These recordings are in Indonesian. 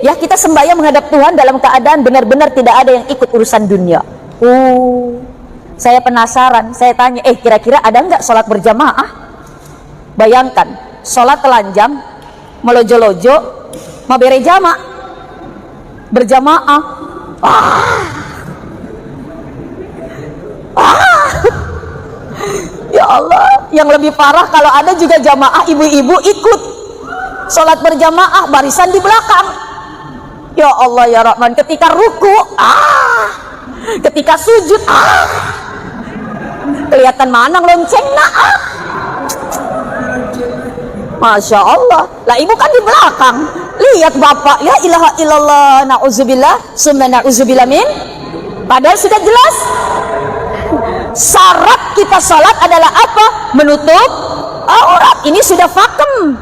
Ya, kita sembahyang menghadap Tuhan dalam keadaan benar-benar tidak ada yang ikut urusan dunia. Saya penasaran, saya tanya, kira-kira ada nggak sholat berjamaah? Bayangkan, sholat telanjang, melojo-lojo, mau bere jamaah, berjamaah. Ya Allah, yang lebih parah kalau ada juga jamaah ibu-ibu ikut sholat berjamaah, barisan di belakang. Ya Allah ya Rahman, ketika ruku, ketika sujud, kelihatan mana lonceng, Masya Allah. Lah ibu kan di belakang, lihat bapak, la ilaha illallah, na'udzubillah, summa na'udzubillah min. Padahal sudah jelas syarat kita sholat adalah apa? Menutup aurat. Ini sudah fakem.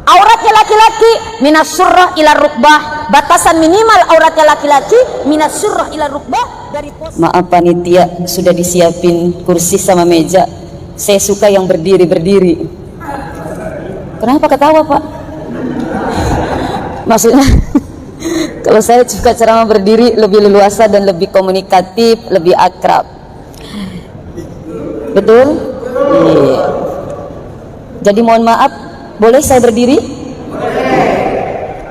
Auratnya laki-laki minas surrah ila rukbah, batasan minimal auratnya laki-laki minas surrah ila rukbah dari pos. Maaf panitia, sudah disiapin kursi sama meja. Saya suka yang berdiri-berdiri. Kenapa ketawa Pak? Maksudnya kalau saya suka ceramah berdiri, lebih leluasa dan lebih komunikatif, lebih akrab. Betul? Iya. Jadi mohon maaf, boleh saya berdiri?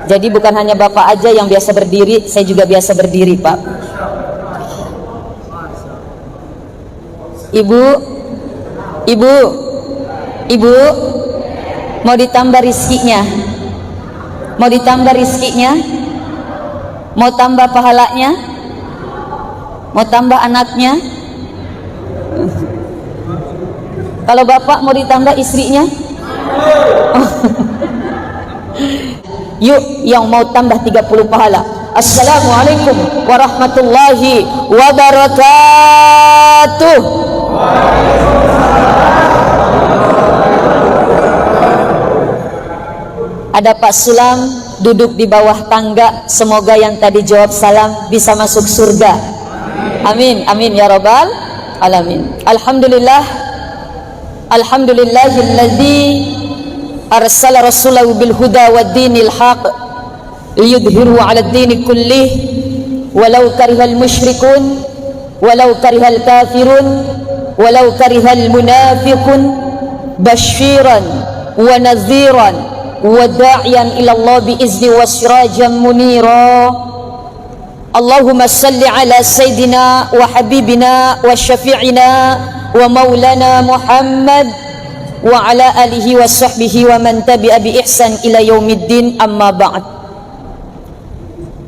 Jadi bukan hanya Bapak aja yang biasa berdiri, saya juga biasa berdiri Pak. Ibu, mau ditambah rizkinya? Mau ditambah rizkinya? Mau tambah pahalanya? Mau tambah anaknya? Kalau bapak mau ditambah istrinya? Yuk, yang mau tambah 30 pahala. Assalamualaikum warahmatullahi wabarakatuh. Ada Pak Sulam duduk di bawah tangga. Semoga yang tadi jawab salam bisa masuk surga. Amin, amin ya rabbal alamin. Alhamdulillahilladzi arsala rasulahu bil huda wad dinil haq liyudhhiru 'ala ad-din kullih walau karihal musyrikun walau karihal kafirun walau karihal munafiqun basyiran wa nadhiran wa da'iyan ila Allah bi izni wa sirajan munira. Allahumma salli ala sayyidina wa habibina wa syafi'ina wa maulana Muhammad wa ala alihi wa sahbihi wa man tabi'a bi ihsan ila yaumiddin, amma ba'd.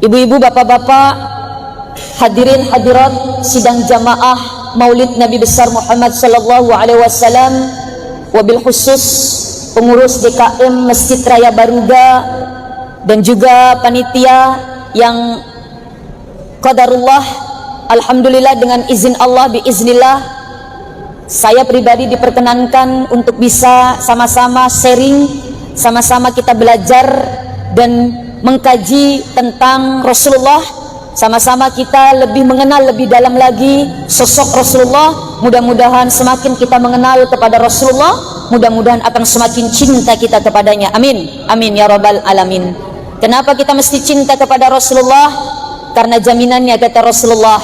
Ibu-ibu, bapak-bapak, hadirin hadirat sidang jamaah Maulid Nabi besar Muhammad sallallahu alaihi wasallam, wabil khusus pengurus DKM Masjid Raya Baruga dan juga panitia yang qadarullah, alhamdulillah dengan izin Allah biiznillah, saya pribadi diperkenankan untuk bisa sama-sama sharing, sama-sama kita belajar dan mengkaji tentang Rasulullah, sama-sama kita lebih mengenal lebih dalam lagi sosok Rasulullah. Mudah-mudahan semakin kita mengenal kepada Rasulullah, mudah-mudahan akan semakin cinta kita kepadanya. Amin, amin ya rabbal alamin. Kenapa kita mesti cinta kepada Rasulullah? Karena jaminannya kata Rasulullah,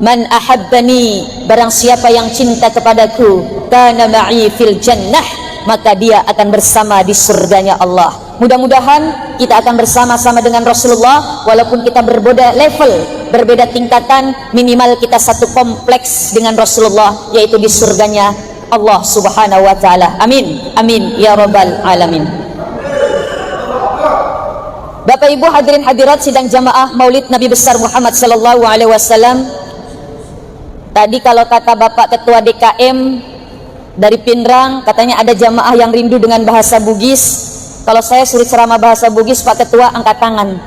man ahabbani, barang siapa yang cinta kepadaku, kana ma'i fil jannah, maka dia akan bersama di surganya Allah. Mudah-mudahan kita akan bersama-sama dengan Rasulullah, walaupun kita berbeda level, berbeda tingkatan, minimal kita satu kompleks dengan Rasulullah, yaitu di surganya Allah subhanahu wa ta'ala. Amin, amin ya rabbal alamin. Bapak Ibu hadirin hadirat sidang jamaah Maulid Nabi besar Muhammad sallallahu alaihi wasallam. Tadi kalau kata Bapak Ketua DKM dari Pindrang, katanya ada jamaah yang rindu dengan bahasa Bugis. Kalau saya suruh ceramah bahasa Bugis, Pak Ketua angkat tangan.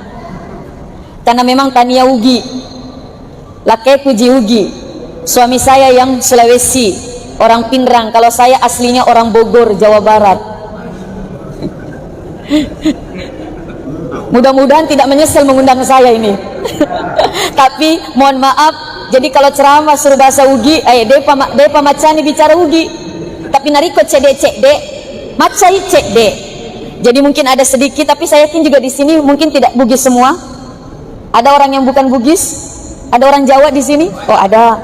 Karena memang tania ugi, lake puji ugi. Suami saya yang Sulawesi, orang Pindrang. Kalau saya aslinya orang Bogor, Jawa Barat. Mudah-mudahan tidak menyesal mengundang saya ini. Tapi mohon maaf, jadi kalau ceramah suruh bahasa ugi, depa macani bicara ugi. Tapi nariko cede macai cede. Jadi mungkin ada sedikit, tapi saya yakin juga di sini mungkin tidak Bugis semua. Ada orang yang bukan Bugis? Ada orang Jawa di sini? Oh ada.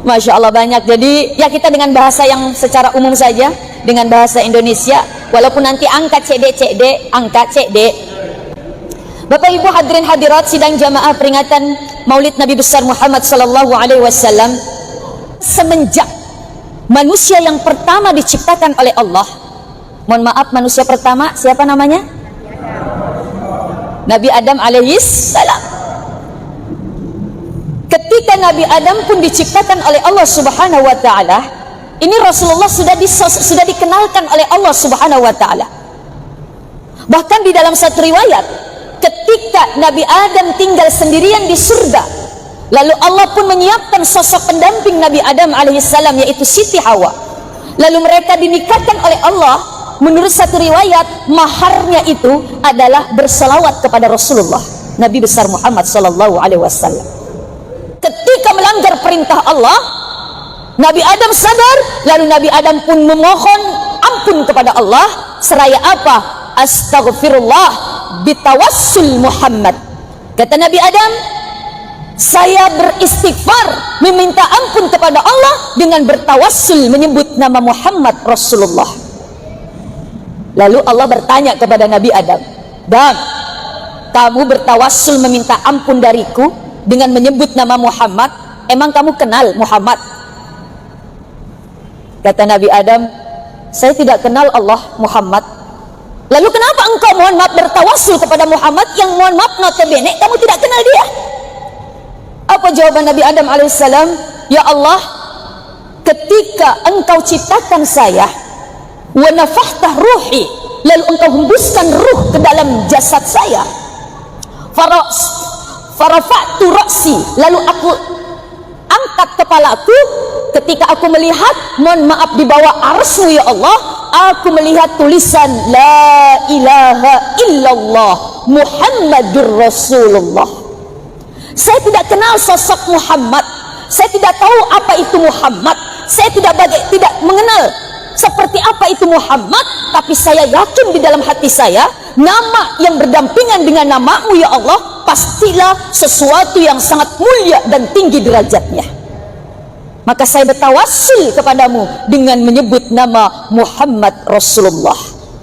Masya Allah banyak. Jadi ya kita dengan bahasa yang secara umum saja, dengan bahasa Indonesia. Walaupun nanti angkat cd, angkat cd. Bapak Ibu hadirin hadirat sidang jamaah peringatan Maulid Nabi besar Muhammad sallallahu alaihi wasallam, semenjak manusia yang pertama diciptakan oleh Allah. Mohon maaf, manusia pertama siapa namanya? Nabi Adam alaihis salam. Ketika Nabi Adam pun diciptakan oleh Allah Subhanahu wa taala, ini Rasulullah sudah dikenalkan oleh Allah Subhanahu wa taala. Bahkan di dalam satu riwayat, ketika Nabi Adam tinggal sendirian di surga, lalu Allah pun menyiapkan sosok pendamping Nabi Adam alaihissalam, yaitu Siti Hawa. Lalu mereka dinikahkan oleh Allah. Menurut satu riwayat, maharnya itu adalah berselawat kepada Rasulullah Nabi besar Muhammad sallallahu alaihi wasallam. Ketika melanggar perintah Allah, Nabi Adam sadar, lalu Nabi Adam pun memohon ampun kepada Allah. Seraya apa? Astaghfirullah bitawassul Muhammad. Kata Nabi Adam, saya beristighfar, meminta ampun kepada Allah dengan bertawassul menyebut nama Muhammad Rasulullah. Lalu Allah bertanya kepada Nabi Adam, "Dan kamu bertawassul meminta ampun dariku dengan menyebut nama Muhammad, emang kamu kenal Muhammad?" Kata Nabi Adam, "Saya tidak kenal Allah Muhammad." "Lalu kenapa engkau mohon maaf bertawassul kepada Muhammad yang mohon maaf notabene kamu tidak kenal dia?" Apa jawaban Nabi Adam alaihissalam? "Ya Allah, ketika engkau ciptakan saya, wa nafahtah ruhi, lalu engkau hembuskan ruh ke dalam jasad saya, farafa'tu ra'si, lalu aku angkat kepalaku, ketika aku melihat, mohon maaf di bawah arsy ya Allah, aku melihat tulisan la ilaha illallah Muhammadur Rasulullah." Saya tidak kenal sosok Muhammad, saya tidak tahu apa itu Muhammad, saya tidak mengenal seperti apa itu Muhammad, tapi saya yakin di dalam hati saya, nama yang berdampingan dengan namamu ya Allah, pastilah sesuatu yang sangat mulia dan tinggi derajatnya. Maka saya bertawassul kepadamu dengan menyebut nama Muhammad Rasulullah.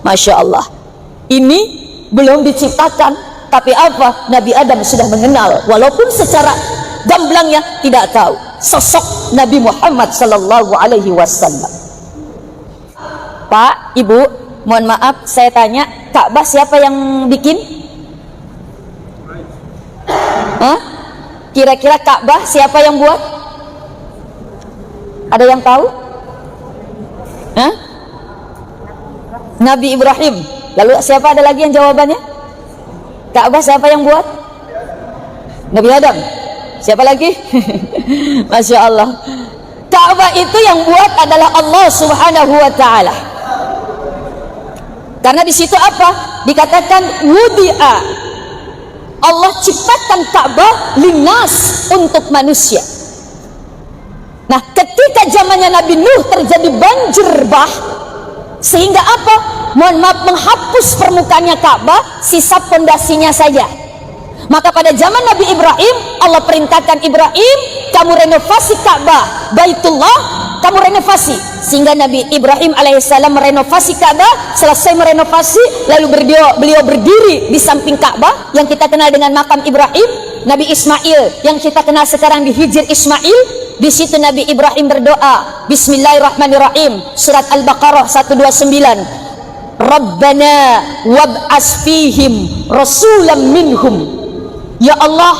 Masya Allah. Ini belum diciptakan, tapi apa? Nabi Adam sudah mengenal, walaupun secara gamblangnya tidak tahu sosok Nabi Muhammad sallallahu alaihi wasallam. Pak, Ibu, mohon maaf saya tanya, Ka'bah siapa yang bikin? Hah? Kira-kira Ka'bah siapa yang buat? Ada yang tahu? Hah? Nabi Ibrahim. Lalu siapa ada lagi yang jawabannya? Ka'bah siapa yang buat? Nabi Adam. Siapa lagi? Masya Allah. Ka'bah itu yang buat adalah Allah Subhanahu wa ta'ala. Karena di situ apa? Dikatakan wudi'a. Allah ciptakan Ka'bah linnas, untuk manusia. Nah, ketika zamannya Nabi Nuh terjadi banjir bah, sehingga apa? Mohon maaf, menghapus permukaannya Ka'bah, sisa pondasinya saja. Maka pada zaman Nabi Ibrahim, Allah perintahkan Ibrahim, kamu renovasi Ka'bah, Baitullah, kamu renovasi. Sehingga Nabi Ibrahim alaihissalam merenovasi Ka'bah. Selesai merenovasi, lalu beliau berdiri di samping Ka'bah yang kita kenal dengan makam Ibrahim. Nabi Ismail yang kita kenal sekarang di Hijr Ismail, di situ Nabi Ibrahim berdoa, Bismillahirrahmanirrahim, surat Al-Baqarah 129, Rabbana wab'as fihim rasulam minhum. Ya Allah,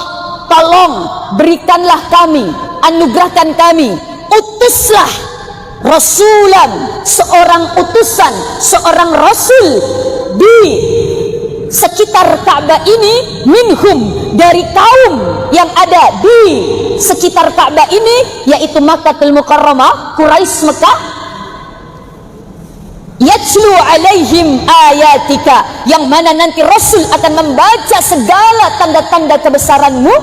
tolong berikanlah kami, anugerahkan kami, utuslah rasulan, seorang utusan, seorang rasul di sekitar Ka'bah ini, minhum, dari kaum yang ada di sekitar Ka'bah ini, yaitu Makkahul Mukarramah, Quraisy Mekah, yatlu alaihim ayatika, yang mana nanti Rasul akan membaca segala tanda-tanda kebesaranmu,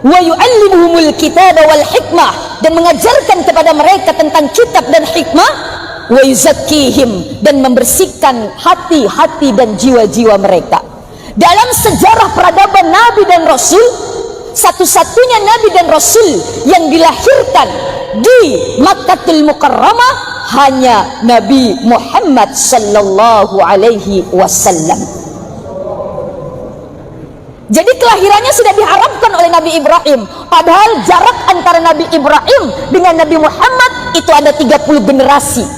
wa yu'allimuhumul kitaba wal hikmah, dan mengajarkan kepada mereka tentang kitab dan hikmah, wa yuzakkihim, dan membersihkan hati-hati dan jiwa-jiwa mereka. Dalam sejarah peradaban Nabi dan Rasul, satu-satunya Nabi dan Rasul yang dilahirkan di Makkatul Mukarramah hanya Nabi Muhammad sallallahu alaihi wasallam. Jadi kelahirannya sudah diharapkan oleh Nabi Ibrahim, padahal jarak antara Nabi Ibrahim dengan Nabi Muhammad itu ada 30 generasi.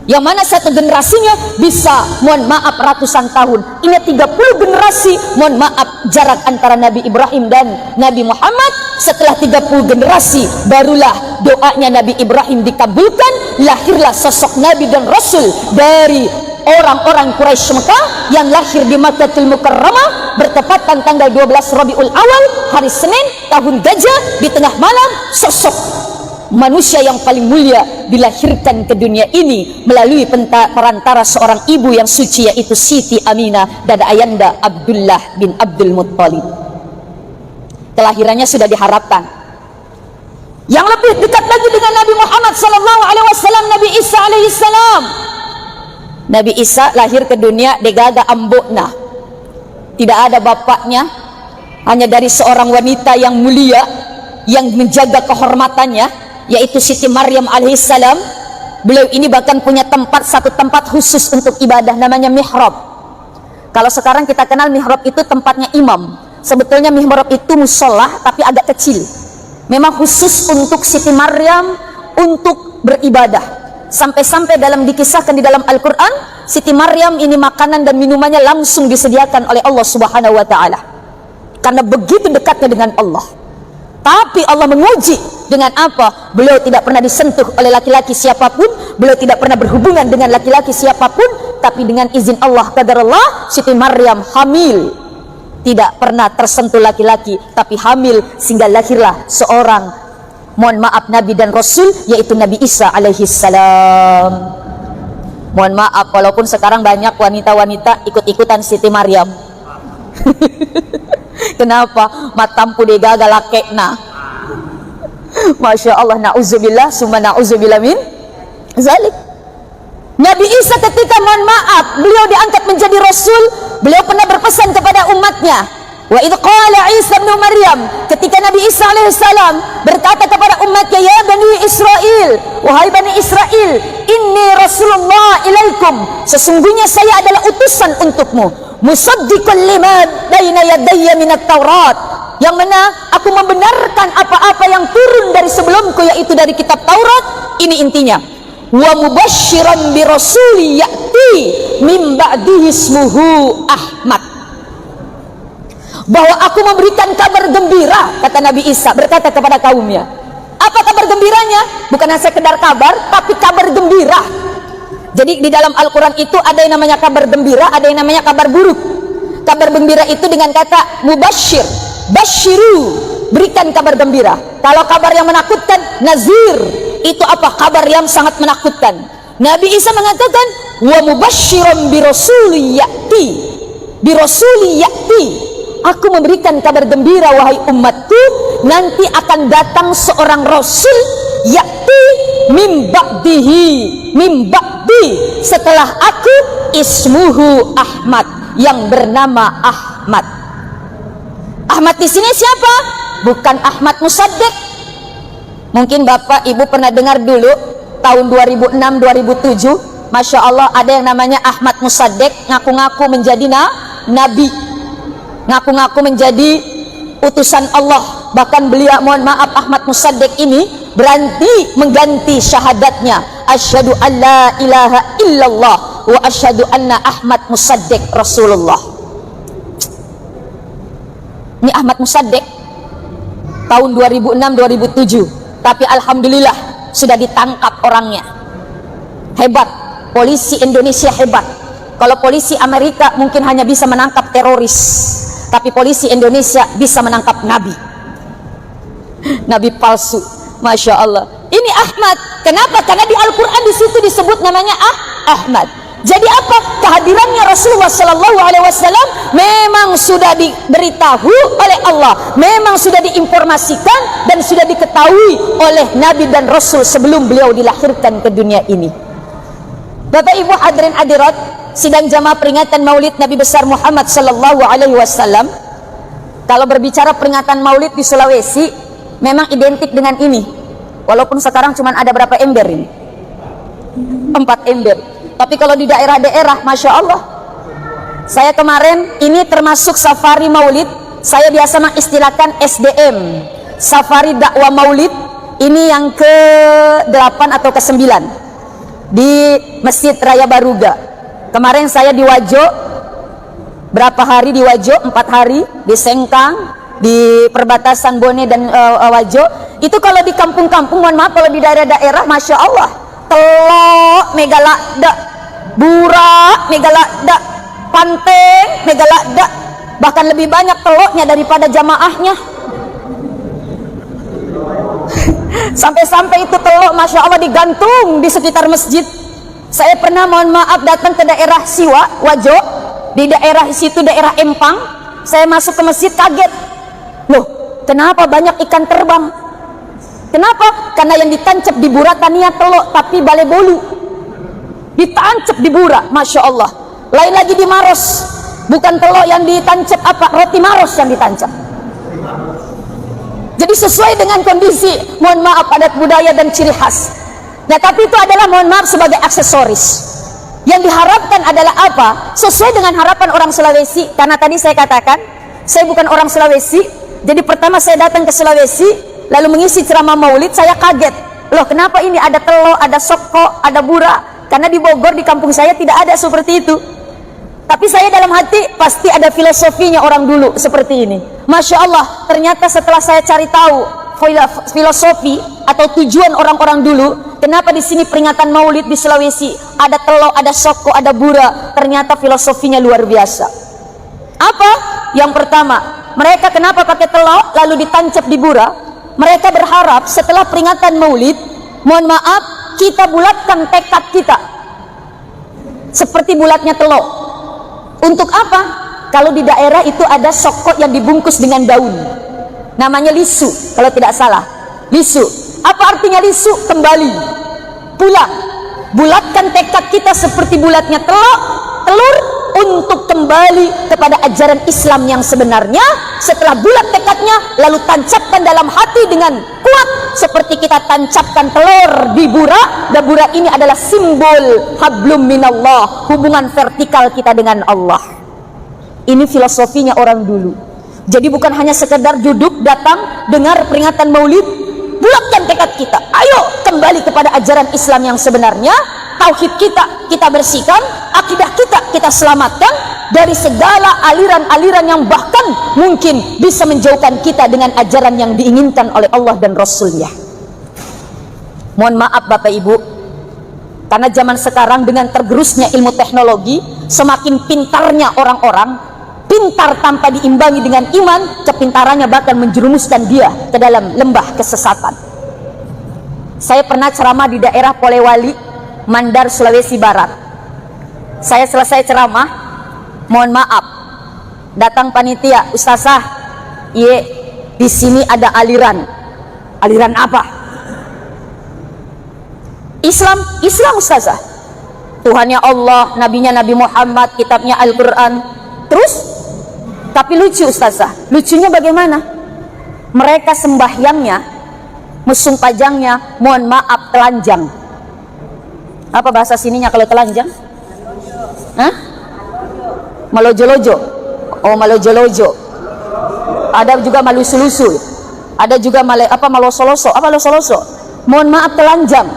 Yang mana satu generasinya bisa, mohon maaf, ratusan tahun. Ini 30 generasi, mohon maaf, jarak antara Nabi Ibrahim dan Nabi Muhammad. Setelah 30 generasi, barulah doanya Nabi Ibrahim dikabulkan. Lahirlah sosok Nabi dan Rasul dari orang-orang Quraisy Mekah yang lahir di Makkatul Mukarramah bertepatan tanggal 12 Rabiul Awal, hari Senin, tahun Gajah, di tengah malam. Sosok manusia yang paling mulia dilahirkan ke dunia ini melalui perantara seorang ibu yang suci, yaitu Siti Aminah dan ayanda Abdullah bin Abdul Muttalib. Kelahirannya sudah diharapkan. Yang lebih dekat lagi dengan Nabi Muhammad sallallahu alaihi wasallam, Nabi Isa alaihi salam. Nabi Isa lahir ke dunia degaga ambokna, tidak ada bapaknya, hanya dari seorang wanita yang mulia yang menjaga kehormatannya, yaitu Siti Maryam alaihissalam. Beliau ini bahkan punya satu tempat khusus untuk ibadah, namanya mihrab. Kalau sekarang kita kenal mihrab itu tempatnya imam, sebetulnya mihrab itu musola tapi agak kecil, memang khusus untuk Siti Maryam untuk beribadah. Sampai-sampai dikisahkan di dalam Al-Quran, Siti Maryam ini makanan dan minumannya langsung disediakan oleh Allah Subhanahu wa Ta'ala, karena begitu dekatnya dengan Allah. Tapi Allah menguji dengan apa? Beliau tidak pernah disentuh oleh laki-laki siapapun, beliau tidak pernah berhubungan dengan laki-laki siapapun, tapi dengan izin Allah, qadarullah, Siti Maryam hamil, tidak pernah tersentuh laki-laki, tapi hamil, sehingga lahirlah seorang, mohon maaf, Nabi dan Rasul, yaitu Nabi Isa alaihi salam. Mohon maaf, walaupun sekarang banyak wanita-wanita ikut-ikutan Siti Maryam. Kenapa? Matampu degaga lakekna. Masya Allah, na'udzubillah, summa na'udzubillah min zalik. Nabi Isa ketika, mohon maaf, beliau diangkat menjadi Rasul, beliau pernah berpesan kepada umatnya. Wa idh qala Isa bin Maryam, ketika Nabi Isa alaihissalam berkata kepada umatnya, ya Bani Israel, wahai Bani Israel, inni Rasulullah ilaikum, sesungguhnya saya adalah utusan untukmu, musaddiqan lima baina yadayya minat Taurat, yang mana aku membenarkan apa-apa yang turun dari sebelumku, yaitu dari kitab Taurat. Ini intinya. Wa mubasysyiran bi rasuli ya'ti min ba'dihi ismuhu Ahmad, bahwa aku memberikan kabar gembira, kata Nabi Isa berkata kepada kaumnya. Apa kabar gembiranya? Bukan hanya sekedar kabar, tapi kabar gembira. Jadi di dalam Al-Quran itu ada yang namanya kabar gembira, ada yang namanya kabar buruk. Kabar gembira itu dengan kata mubasyir, basyiru, berikan kabar gembira. Kalau kabar yang menakutkan, nazir, itu apa? Kabar yang sangat menakutkan. Nabi Isa mengatakan, wa mubasyiran bi rasuli ya'ti, bi rasuli ya'ti, aku memberikan kabar gembira, wahai umatku, nanti akan datang seorang Rasul, ya'ti min ba'dihi, min ba'di, setelah aku, ismuhu Ahmad, yang bernama Ahmad. Ahmad di sini siapa? Bukan Ahmad Musaddiq. Mungkin Bapak Ibu pernah dengar dulu tahun 2006-2007, Masya Allah, ada yang namanya Ahmad Musaddiq, ngaku-ngaku menjadi nabi, ngaku-ngaku menjadi utusan Allah. Bahkan beliau, mohon maaf, Ahmad Musaddiq ini berhenti mengganti syahadatnya, asyhadu an la ilaha illallah wa asyhadu anna Ahmad Musaddiq Rasulullah. Ini Ahmad Musaddiq tahun 2006-2007, tapi alhamdulillah sudah ditangkap orangnya. Hebat, polisi Indonesia hebat. Kalau polisi Amerika mungkin hanya bisa menangkap teroris, tapi polisi Indonesia bisa menangkap nabi. Nabi palsu, Masya Allah. Ini Ahmad. Kenapa? Karena di Al-Quran di situ disebut namanya Ahmad. Jadi apa? Kehadirannya Rasulullah Sallallahu Alaihi Wasallam memang sudah diberitahu oleh Allah, memang sudah diinformasikan dan sudah diketahui oleh Nabi dan Rasul sebelum beliau dilahirkan ke dunia ini. Bapak Ibu hadirin hadirat, sidang jamaah peringatan Maulid Nabi besar Muhammad sallallahu alaihi wasallam. Kalau berbicara peringatan Maulid di Sulawesi, memang identik dengan ini. Walaupun sekarang cuma ada berapa ember ini? 4 ember. Tapi kalau di daerah-daerah, Masya Allah. Saya kemarin, ini termasuk safari Maulid. Saya biasa mengistilahkan SDM, Safari Dakwah Maulid. Ini yang ke-8 atau ke-9 di Masjid Raya Baruga. Kemarin saya di Wajo, berapa hari di Wajo? 4 hari. Di Sengkang, di perbatasan Bone dan Wajo. Itu kalau di kampung-kampung, mohon maaf, kalau di daerah-daerah, Masya Allah, telok megalakda, burak megalakda, panteng megalakda, bahkan lebih banyak teloknya daripada jamaahnya. Sampai-sampai itu telok, Masya Allah, digantung di sekitar masjid. Saya pernah, mohon maaf, datang ke daerah Siwa, Wajo, di daerah situ, daerah Empang. Saya masuk ke masjid, kaget. Loh, kenapa banyak ikan terbang? Kenapa? Karena yang ditancap di Bura tania telok, tapi bale bolu ditancap di Bura, Masya Allah. Lain lagi di Maros, bukan telok yang ditancap, apa, roti Maros yang ditancap. Jadi sesuai dengan kondisi, mohon maaf, adat budaya dan ciri khas. Nah, tapi itu adalah, mohon maaf, sebagai aksesoris. Yang diharapkan adalah apa? Sesuai dengan harapan orang Sulawesi. Karena tadi saya katakan, saya bukan orang Sulawesi. Jadi pertama saya datang ke Sulawesi, lalu mengisi ceramah Maulid, saya kaget. Loh, kenapa ini ada telok, ada soko, ada bura? Karena di Bogor, di kampung saya tidak ada seperti itu. Tapi saya dalam hati pasti ada filosofinya orang dulu seperti ini. Masya Allah, ternyata setelah saya cari tahu filosofi atau tujuan orang-orang dulu, kenapa di sini peringatan Maulid di Sulawesi ada telok, ada soko, ada bura, ternyata filosofinya luar biasa. Apa? Yang pertama, mereka kenapa pakai telok lalu ditancap di bura? Mereka berharap setelah peringatan Maulid, mohon maaf, kita bulatkan tekad kita seperti bulatnya telok. Untuk apa? Kalau di daerah itu ada sokok yang dibungkus dengan daun, namanya lisu kalau tidak salah. Lisu, apa artinya lisu? Kembali, pulang. Bulatkan tekad kita seperti bulatnya telur untuk kembali kepada ajaran Islam yang sebenarnya. Setelah bulat tekadnya, lalu tancapkan dalam hati dengan kuat seperti kita tancapkan telur di bura. Dan bura ini adalah simbol hablum minallah, hubungan vertikal kita dengan Allah. Ini filosofinya orang dulu. Jadi bukan hanya sekedar duduk, datang, dengar peringatan Maulid, bulatkan tekad kita. Ayo kembali kepada ajaran Islam yang sebenarnya. Tauhid kita bersihkan, akidah kita selamatkan dari segala aliran-aliran yang bahkan mungkin bisa menjauhkan kita dengan ajaran yang diinginkan oleh Allah dan Rasulnya. Mohon maaf Bapak Ibu, karena zaman sekarang dengan tergerusnya ilmu teknologi, semakin pintarnya orang-orang, pintar tanpa diimbangi dengan iman, kepintarannya bahkan menjerumuskan dia ke dalam lembah kesesatan. Saya pernah ceramah di daerah Polewali, Mandar, Sulawesi Barat. Saya selesai ceramah, mohon maaf, datang panitia, Ustazah, iya, di sini ada aliran. Aliran apa? Islam Ustazah. Tuhannya Allah, nabinya Nabi Muhammad, kitabnya Al-Quran. Terus? Tapi lucu Ustazah. Lucunya bagaimana? Mereka sembahyangnya, mesum pajangnya, mohon maaf, telanjang. Apa bahasa sininya kalau telanjang? Hah? Malojo-lojo. Oh, malojo-lojo. Ada juga malusu-lusu. Ada juga malosoloso. Apa losoloso? Mohon maaf, telanjang.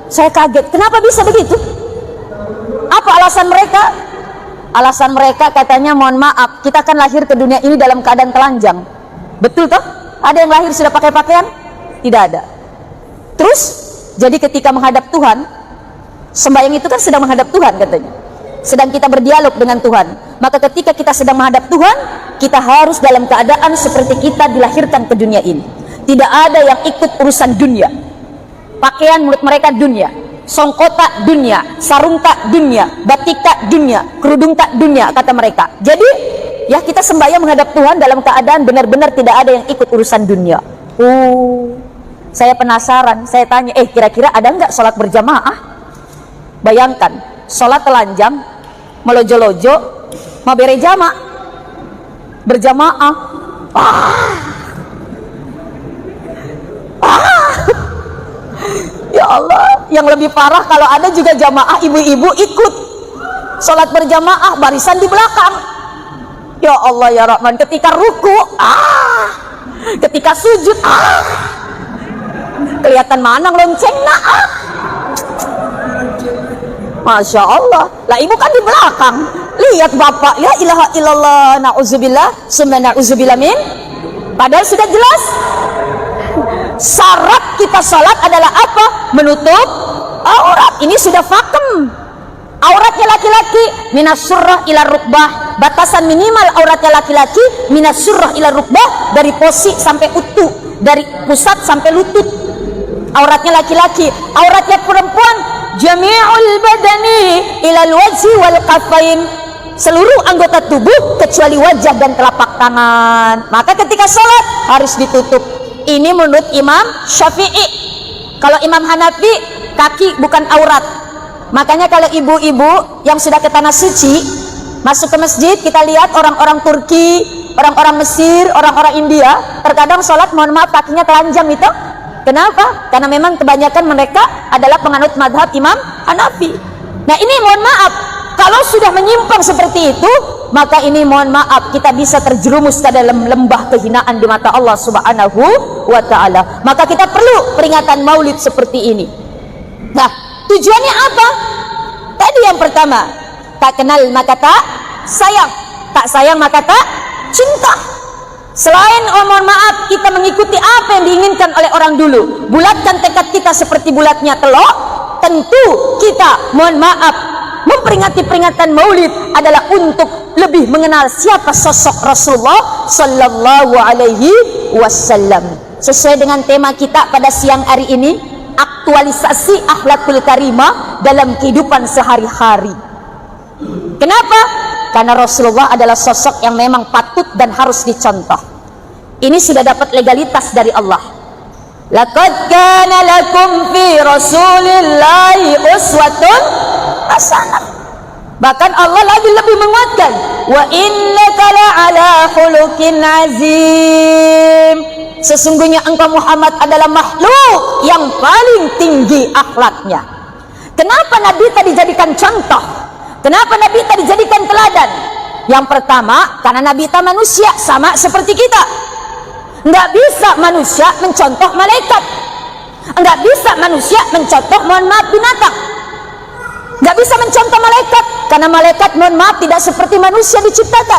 Saya kaget. Kenapa bisa begitu? Apa alasan mereka? Alasan mereka katanya, mohon maaf, kita kan lahir ke dunia ini dalam keadaan telanjang. Betul toh? Ada yang lahir sudah pakai pakaian? Tidak ada. Terus, jadi ketika menghadap Tuhan, sembahyang itu kan sedang menghadap Tuhan katanya. Sedang kita berdialog dengan Tuhan. Maka ketika kita sedang menghadap Tuhan, kita harus dalam keadaan seperti kita dilahirkan ke dunia ini. Tidak ada yang ikut urusan dunia. Pakaian menurut mereka dunia, songkota dunia, sarung tak dunia, batik tak dunia, kerudung tak dunia, kata mereka. Jadi ya kita sembahyang menghadap Tuhan dalam keadaan benar-benar tidak ada yang ikut urusan dunia. Saya penasaran, saya tanya, kira-kira ada nggak sholat berjamaah? Bayangkan, sholat telanjang, melojo-lojo, mau bere berjamaah. Ya Allah, yang lebih parah kalau ada juga jamaah ibu-ibu ikut sholat berjamaah, barisan di belakang. Ya Allah ya Rahman, ketika ruku, ketika sujud, kelihatan mana lonceng Masya Allah. Lah ibu kan di belakang, lihat bapak, la ilaha illallah, na'udzubillah, summa na'udzubillah min. Padahal sudah jelas syarat kita sholat adalah apa? Menutup aurat. Ini sudah fakem. Auratnya laki-laki minas surrah ila rukbah, batasan minimal auratnya laki-laki minas surrah ila rukbah, dari posi sampai utuh, dari pusat sampai lutut. Auratnya laki-laki. Auratnya perempuan jami'ul badani ilal wajhi wal kafain, seluruh anggota tubuh kecuali wajah dan telapak tangan. Maka ketika sholat harus ditutup. Ini menurut Imam Syafi'i. Kalau Imam Hanafi, kaki bukan aurat. Makanya kalau ibu-ibu yang sudah ke tanah suci masuk ke masjid, kita lihat orang-orang Turki, orang-orang Mesir, orang-orang India, terkadang sholat mohon maaf kakinya telanjang itu. Kenapa? Karena memang kebanyakan mereka adalah penganut madhab Imam Hanafi. Nah ini mohon maaf, kalau sudah menyimpang seperti itu, maka ini mohon maaf kita bisa terjerumus ke dalam lembah kehinaan di mata Allah Subhanahu wa ta'ala. Maka kita perlu peringatan maulid seperti ini. Nah tujuannya apa? Tadi yang pertama, tak kenal maka tak sayang, tak sayang maka tak cinta. Selain mohon maaf kita mengikuti apa yang diinginkan oleh orang dulu, bulatkan tekad kita seperti bulatnya telur, tentu kita mohon maaf memperingati peringatan maulid adalah untuk lebih mengenal siapa sosok Rasulullah Sallallahu Alaihi Wasallam. Sesuai dengan tema kita pada siang hari ini, aktualisasi akhlakul karimah dalam kehidupan sehari-hari. Kenapa? Karena Rasulullah adalah sosok yang memang patut dan harus dicontoh. Ini sudah dapat legalitas dari Allah. Laqad kana lakum fi Rasulillahi uswatun hasanah. Bahkan Allah lebih menguatkan, wa innaka la'ala khuluqin azim. Sesungguhnya engkau Muhammad adalah makhluk yang paling tinggi akhlaknya. Kenapa Nabi tadi dijadikan contoh? Kenapa Nabi tadi dijadikan teladan? Yang pertama, karena Nabi itu manusia sama seperti kita. Enggak bisa manusia mencontoh malaikat. Enggak bisa manusia mencontoh mohon maaf binatang. Enggak bisa mencontoh malaikat, karena malaikat mohon maaf tidak seperti manusia diciptakan.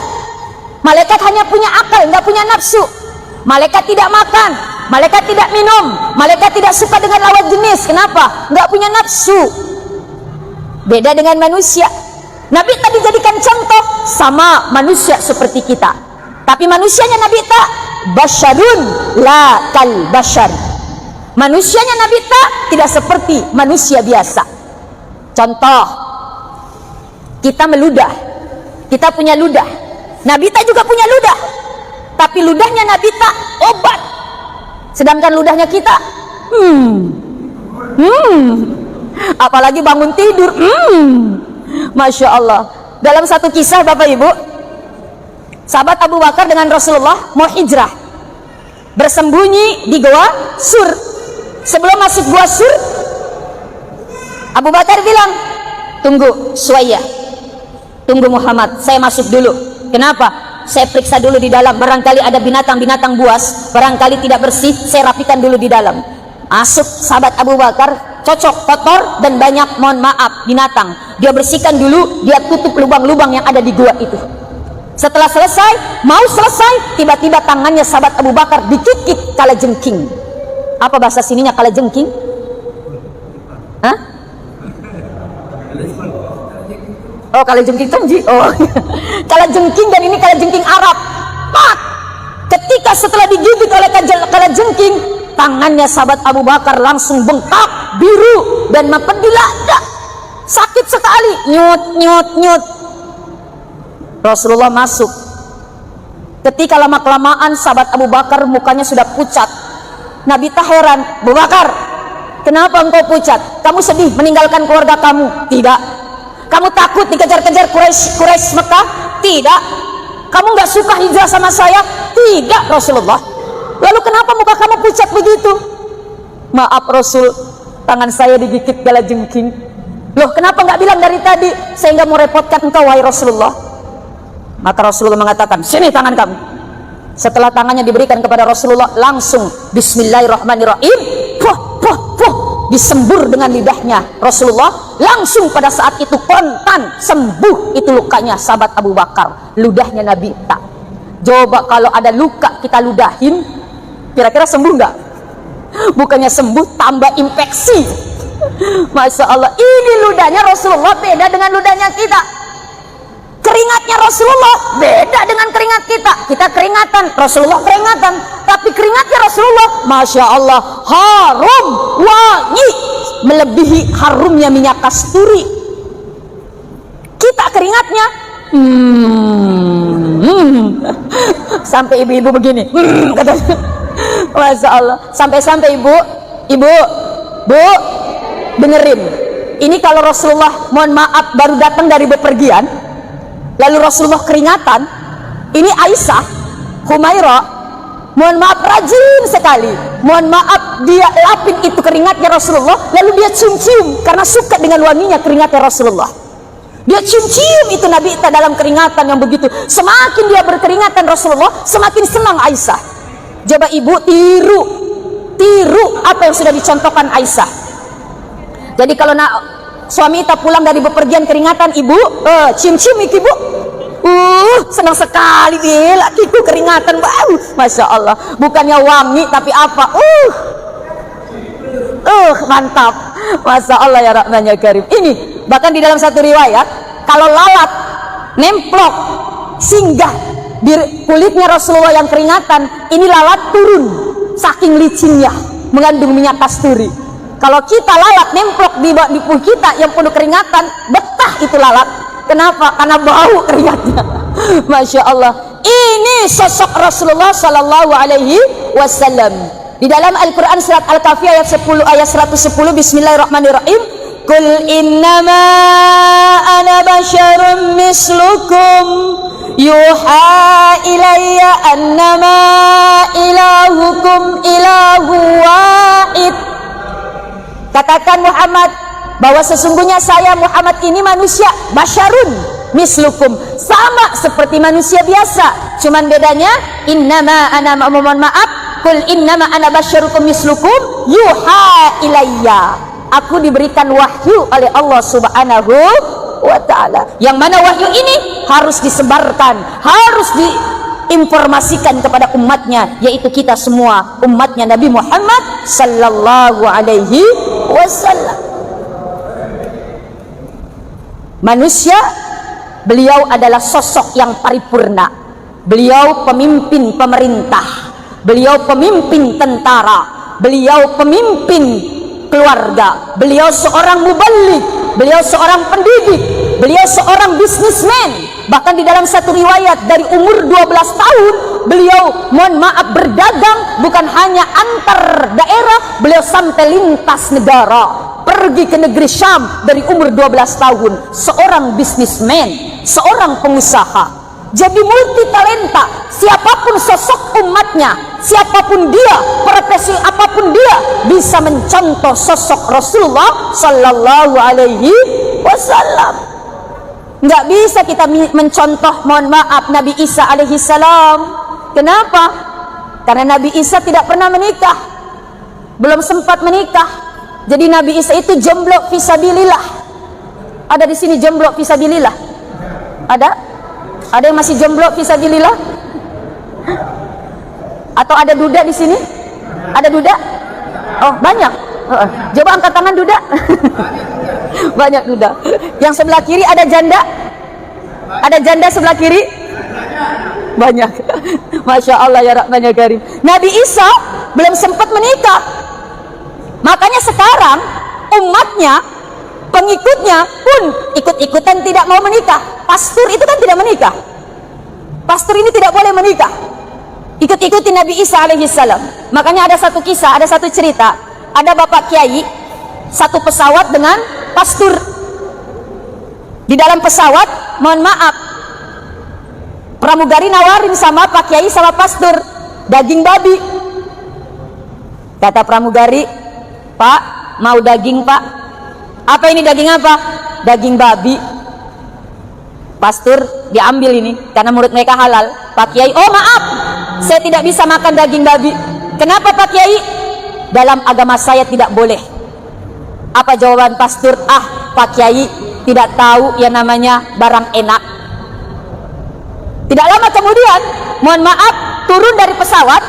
Malaikat hanya punya akal, enggak punya nafsu. Malaikat tidak makan, malaikat tidak minum, malaikat tidak suka dengan lawan jenis. Kenapa? Enggak punya nafsu. Beda dengan manusia. Nabi tadi jadikan contoh, sama manusia seperti kita. Tapi manusianya Nabi tak basyarun la kal basyar. Manusianya Nabi tak tidak seperti manusia biasa. Contoh, kita meludah, kita punya ludah. Nabi tak juga punya ludah, tapi ludahnya Nabi tak obat, sedangkan ludahnya kita apalagi bangun tidur Masya Allah. Dalam satu kisah Bapak Ibu, sahabat Abu Bakar dengan Rasulullah mau hijrah, bersembunyi di Goa Sur. Sebelum masuk Goa Sur, Abu Bakar bilang, tunggu Suwayyah, tunggu Muhammad, saya masuk dulu. Kenapa? Saya periksa dulu di dalam, barangkali ada binatang-binatang buas, barangkali tidak bersih, saya rapikan dulu di dalam. Masuk sahabat Abu Bakar, cocok, kotor dan banyak mohon maaf binatang. Dia bersihkan dulu, dia tutup lubang-lubang yang ada di gua itu. Setelah selesai, mau selesai, tiba-tiba tangannya sahabat Abu Bakar dikikik kala jengking. Apa bahasa sininya kala jengking? Hah? Oh, kala jengking tonji. Oh, kala jengking, dan ini kala jengking Arab. Pak, ketika setelah digigit oleh kala jengking, tangannya sahabat Abu Bakar langsung bengkak, biru dan mempedilada, sakit sekali, nyut. Rasulullah masuk. Ketika lama-kelamaan sahabat Abu Bakar mukanya sudah pucat. Nabi tak heran, Abu Bakar, kenapa engkau pucat? Kamu sedih meninggalkan keluarga kamu? Tidak. Kamu takut dikejar-kejar Quraisy Mekah? Tidak. Kamu nggak suka hijrah sama saya? Tidak, Rasulullah. Lalu kenapa muka kamu pucat begitu? Maaf Rasul, tangan saya digigit kalajengking. Loh, kenapa nggak bilang dari tadi? Saya nggak mau repotkan engkau, wahai Rasulullah. Maka Rasulullah mengatakan, sini tangan kamu. Setelah tangannya diberikan kepada Rasulullah, langsung Bismillahirrahmanirrahim, disembur dengan lidahnya Rasulullah. Langsung pada saat itu kontan sembuh itu lukanya sahabat Abu Bakar. Ludahnya Nabi tak. Coba kalau ada luka kita ludahin, kira-kira sembuh nggak? Bukannya sembuh, tambah infeksi. Masya Allah, ini ludahnya Rasulullah beda dengan ludahnya kita. Keringatnya Rasulullah beda dengan keringat kita. Kita keringatan, Rasulullah keringatan. Tapi keringatnya Rasulullah, Masya Allah, harum, wangi, melebihi harumnya minyak kasturi. Kita keringatnya sampai ibu-ibu begini, katanya. Masya Allah, sampai-sampai ibu, bu, dengerin. Ini kalau Rasulullah, mohon maaf, baru datang dari bepergian, lalu Rasulullah keringatan. Ini Aisyah, Humairah, mohon maaf, rajin sekali. Mohon maaf, dia lapin itu keringatnya Rasulullah, lalu dia cium-cium karena suka dengan wanginya keringatnya Rasulullah. Dia cium-cium itu Nabi dalam keringatan yang begitu. Semakin dia berkeringatan Rasulullah, semakin senang Aisyah. Coba ibu tiru apa yang sudah dicontohkan Aisyah. Jadi kalau suami kita pulang dari bepergian keringatan, ibu cium-cium ibu, senang sekali dia lakiku keringatan, Masya Allah. Bukannya wangi tapi apa, mantap, Masya Allah ya Rahman ya Karim. Ini bahkan di dalam satu riwayat, kalau lalat nemplok singgah di kulitnya Rasulullah yang keringatan, ini lalat turun saking licinnya, mengandung minyak kasturi. Kalau kita lalat nemplok di puh kita yang penuh keringatan, betah itu lalat. Kenapa? Karena bau keringatnya. Masya Allah, ini sosok Rasulullah Sallallahu Alaihi Wasallam. Di dalam Al-Quran surat Al-Kahfi ayat 10 ayat 110, Bismillahirrahmanirrahim, Qul innama ana basyarum mislukum yuha ilayya annama ilahukum ilahu wahid. Katakan Muhammad bahwa sesungguhnya saya Muhammad ini manusia, basyarun mislukum, sama seperti manusia biasa. Cuman bedanya, innama ana, mohon maaf, kul innama ana basyarukum mislukum yuha ilayya. Aku diberikan wahyu oleh Allah Subhanahu wa ta'ala. Yang mana wahyu ini harus disebarkan, harus diinformasikan kepada umatnya, yaitu kita semua umatnya Nabi Muhammad Sallallahu Alaihi Wasallam. Manusia, beliau adalah sosok yang paripurna. Beliau pemimpin pemerintah, beliau pemimpin tentara, beliau pemimpin keluarga, beliau seorang muballigh, beliau seorang pendidik, beliau seorang bisnismen. Bahkan di dalam satu riwayat, dari umur 12 tahun beliau, mohon maaf, berdagang, bukan hanya antar daerah, beliau sampai lintas negara, pergi ke negeri Syam dari umur 12 tahun. Seorang bisnismen, seorang pengusaha, jadi multi talenta. Siapapun sosok umatnya, siapapun dia, profesi apapun dia, bisa mencontoh sosok Rasulullah Sallallahu Alaihi Wasallam. Nggak bisa kita mencontoh, mohon maaf, Nabi Isa alaihi salam. Kenapa? Karena Nabi Isa tidak pernah menikah, belum sempat menikah. Jadi Nabi Isa itu jomblo fisabilillah. Ada di sini jomblo fisabilillah? Ada? Ada yang masih jomblo fisabilillah? Atau ada duda di sini? Ada duda? Oh, banyak. Coba angkat tangan duda. Banyak duda. Yang sebelah kiri ada janda? Ada janda sebelah kiri? Banyak. Masya Allah ya Rahman ya Karim. Nabi Isa belum sempat menikah. Makanya sekarang umatnya, pengikutnya pun ikut-ikutan tidak mau menikah. Pastor itu kan tidak menikah. Pastor ini tidak boleh menikah. Ikut-ikuti Nabi Isa alaihi salam. Makanya ada satu kisah, ada satu cerita. Ada bapak kiai, satu pesawat dengan pastor. Di dalam pesawat, mohon maaf, pramugari nawarin sama Pak Kiai sama pastor daging babi. Kata pramugari, Pak, mau daging Pak? Apa ini daging apa? Daging babi. Pastor diambil ini karena menurut mereka halal. Pak Kiai, oh maaf, saya tidak bisa makan daging babi. Kenapa Pak Kiai? Dalam agama saya tidak boleh. Apa jawaban pastor? Ah, Pak Kiai tidak tahu yang namanya barang enak. Tidak lama kemudian, mohon maaf, turun dari pesawat,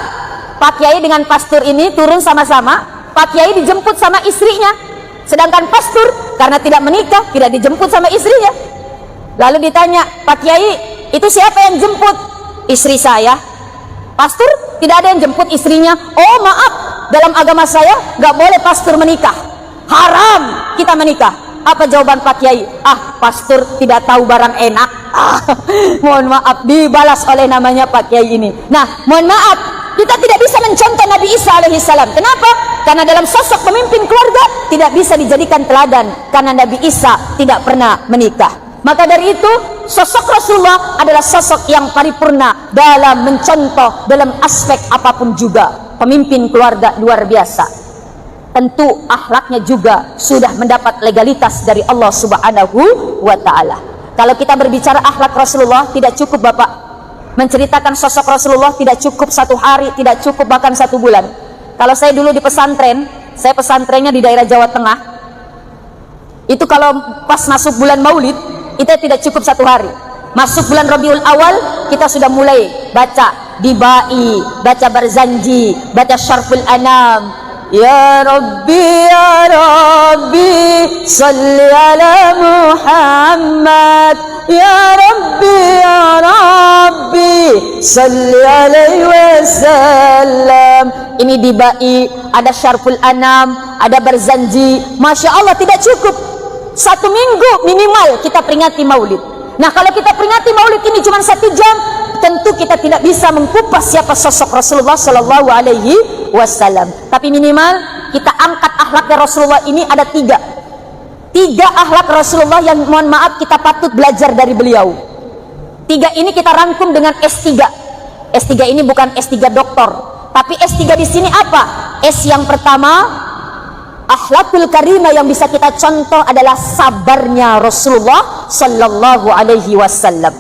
Pak Kiai dengan pastor ini turun sama-sama. Pak Kiai dijemput sama istrinya, sedangkan pastor karena tidak menikah tidak dijemput sama istrinya. Lalu ditanya, Pak Kiai, itu siapa yang jemput? Istri saya. Pastor tidak ada yang jemput istrinya. Oh maaf, dalam agama saya nggak boleh pastor menikah, haram kita menikah. Apa jawaban Pak Kiai? Ah, pastor tidak tahu barang enak. Mohon maaf, dibalas oleh namanya Pak Kiai ini. Nah, mohon maaf, kita tidak bisa mencontoh Nabi Isa alaihissalam. Kenapa? Karena dalam sosok pemimpin keluarga tidak bisa dijadikan teladan, karena Nabi Isa tidak pernah menikah. Maka dari itu, sosok Rasulullah adalah sosok yang paripurna dalam mencontoh dalam aspek apapun juga. Pemimpin keluarga luar biasa. Tentu akhlaknya juga sudah mendapat legalitas dari Allah Subhanahu wa Ta'ala. Kalau kita berbicara akhlak Rasulullah, tidak cukup Bapak menceritakan sosok Rasulullah, tidak cukup 1 hari, tidak cukup bahkan 1 bulan. Kalau saya dulu di pesantren, saya pesantrennya di daerah Jawa Tengah, itu kalau pas masuk bulan Maulid, itu tidak cukup 1 hari. Masuk bulan Rabiul Awal, kita sudah mulai baca Dibai, baca Barzanji, baca Syarful Anam. Ya Rabbi, Ya Rabbi, salli ala Muhammad. Ya Rabbi, Ya Rabbi, salli alaihi wasallam. Ini Dibai, ada Syarful Anam, ada Barzanji. Masya Allah, tidak cukup 1 minggu minimal kita peringati Maulid. Nah, kalau kita peringati Maulid ini cuma 1 jam, tentu kita tidak bisa mengkupas siapa sosok Rasulullah Shallallahu Alaihi Wasallam. Tapi minimal kita angkat akhlaknya Rasulullah ini ada 3 akhlak Rasulullah yang mohon maaf kita patut belajar dari beliau. 3 ini kita rangkum dengan S3. S3 ini bukan S3 doktor, tapi S3 di sini apa? S yang pertama, akhlakul karimah yang bisa kita contoh adalah sabarnya Rasulullah Sallallahu Alaihi Wasallam.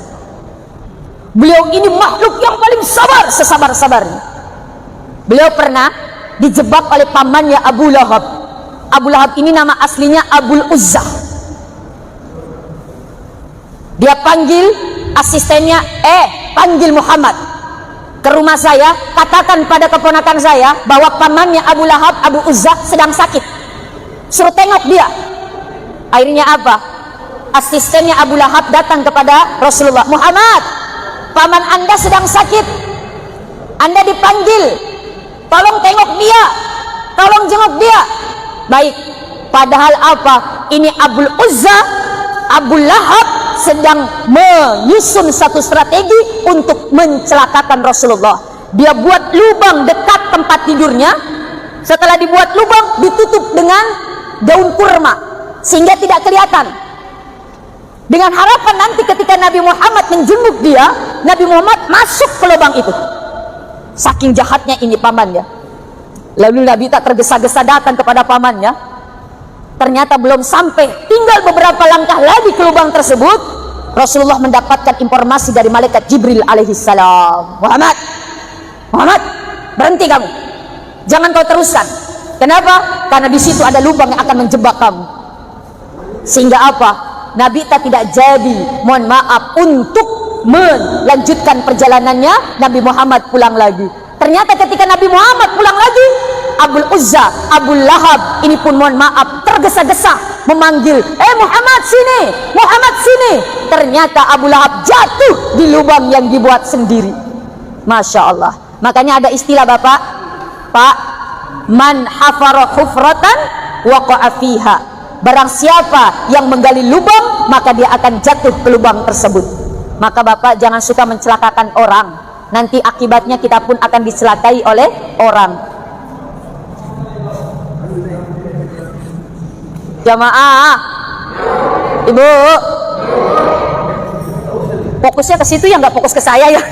Beliau ini makhluk yang paling sabar, sesabar-sabarnya. Beliau pernah dijebak oleh pamannya Abu Lahab. Abu Lahab ini nama aslinya Abul Uzza. Dia panggil asistennya, panggil Muhammad ke rumah saya, katakan pada keponakan saya bahwa pamannya Abu Lahab, Abu Uzza sedang sakit. Suruh tengok dia. Akhirnya apa? Asistennya Abu Lahab datang kepada Rasulullah. Muhammad, paman Anda sedang sakit. Anda dipanggil. Tolong tengok dia. Tolong jenguk dia. Baik. Padahal apa? Ini Abul Uzza, Abu Lahab sedang menyusun satu strategi untuk mencelakakan Rasulullah. Dia buat lubang dekat tempat tidurnya. Setelah dibuat lubang, ditutup dengan daun kurma sehingga tidak kelihatan, dengan harapan nanti ketika Nabi Muhammad menjenguk dia, Nabi Muhammad masuk ke lubang itu. Saking jahatnya ini pamannya. Lalu Nabi tak tergesa-gesa datang kepada pamannya. Ternyata belum sampai, tinggal beberapa langkah lagi ke lubang tersebut, Rasulullah mendapatkan informasi dari malaikat Jibril alaihissalam. Muhammad, berhenti kamu, jangan kau teruskan. Kenapa? Karena di situ ada lubang yang akan menjebak kamu. Sehingga apa? Nabi tak tidak jadi, mohon maaf, untuk melanjutkan perjalanannya. Nabi Muhammad pulang lagi. Ternyata ketika Nabi Muhammad pulang lagi, Abul Uzza, Abu Lahab ini pun mohon maaf tergesa-gesa memanggil, Muhammad sini, Muhammad sini. Ternyata Abu Lahab jatuh di lubang yang dibuat sendiri. Masya Allah. Makanya ada istilah Bapak, Pak, man hafara hufratan waqa'a fiha. Barang siapa yang menggali lubang, maka dia akan jatuh ke lubang tersebut. Maka Bapak jangan suka mencelakakan orang. Nanti akibatnya kita pun akan dicelakai oleh orang. Jamaah, Ibu, Fokusnya ke situ ya, nggak fokus ke saya ya.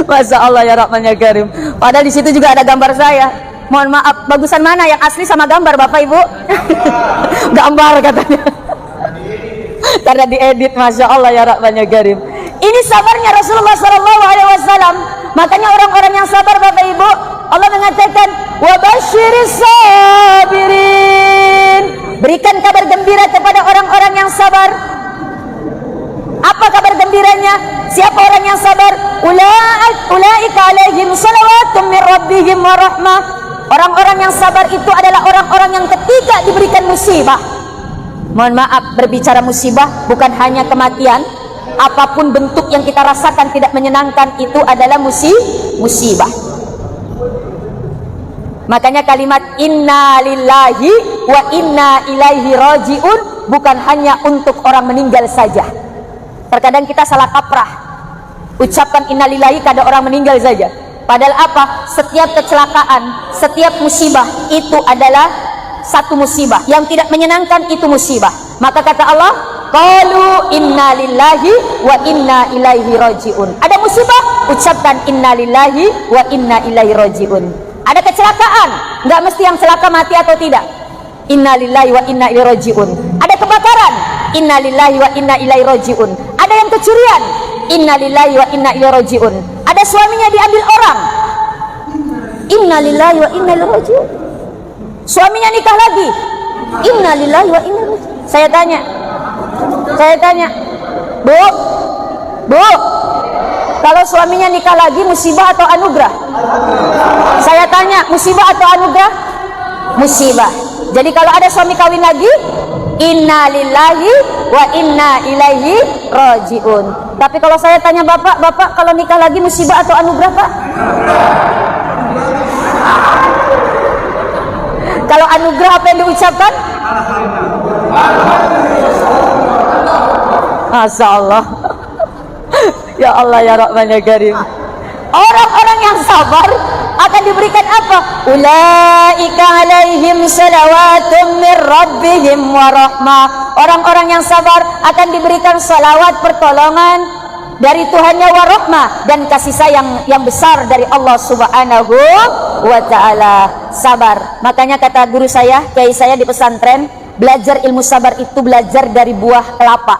Masya Allah ya Rahman ya Karim. Padahal di situ juga ada gambar saya. Mohon maaf, bagusan mana yang asli sama gambar Bapak Ibu? Gambar katanya. Karena diedit, Masya Allah ya Rahman ya Karim. Ini sabarnya Rasulullah SAW. Makanya orang-orang yang sabar Bapak Ibu, Allah mengatakan wa basyiris sabirin. Berikan kabar gembira kepada orang-orang yang sabar. Apa kabar gembiranya? Siapa orang yang sabar? Ulaika alaihim salawatun min rabbihim wa rahmah. Orang-orang yang sabar itu adalah orang-orang yang ketika diberikan musibah. Mohon maaf, berbicara musibah bukan hanya kematian. Apapun bentuk yang kita rasakan tidak menyenangkan, itu adalah musibah. Makanya kalimat inna lillahi wa inna ilaihi raji'un bukan hanya untuk orang meninggal saja. Terkadang kita salah kaprah, ucapkan inna lillahi kada orang meninggal saja. Padahal apa? Setiap kecelakaan, setiap musibah itu adalah satu musibah. Yang tidak menyenangkan itu musibah. Maka kata Allah, qalu inna lillahi wa inna ilaihi raji'un. Ada musibah, ucapkan inna lillahi wa inna ilaihi raji'un. Ada kecelakaan, nggak mesti yang celaka mati atau tidak. Inna lillahi wa inna ilaihi raji'un. Ada kebakaran, inna lillahi wa inna ilaihi raji'un. Ada yang kecurian, inna lillahi wa inna ilaihi raji'un. Ada suaminya diambil orang, inna lillahi wa inna ilaihi raji'un. Suaminya nikah lagi, inna lillahi wa inna ilaihi raji'un. Saya tanya, Bu, kalau suaminya nikah lagi musibah atau anugerah? Saya tanya, musibah atau anugerah? Musibah. Jadi kalau ada suami kawin lagi, inna lillahi wa inna ilaihi raji'un. Tapi kalau saya tanya Bapak kalau nikah lagi musibah atau anugerah Pak? Kalau anugerah apa yang diucapkan? Masya Allah. Ya Allah ya Rahman ya Karim. Orang-orang yang sabar akan diberikan apa? Ulaika alaihim salawatun min rabbihim wa rahmah. Orang-orang yang sabar akan diberikan salawat pertolongan dari Tuhannya wa rahmah, dan kasih sayang yang besar dari Allah Subhanahu wa ta'ala. Sabar. Makanya kata guru saya, kiai saya di pesantren, belajar ilmu sabar itu belajar dari buah kelapa.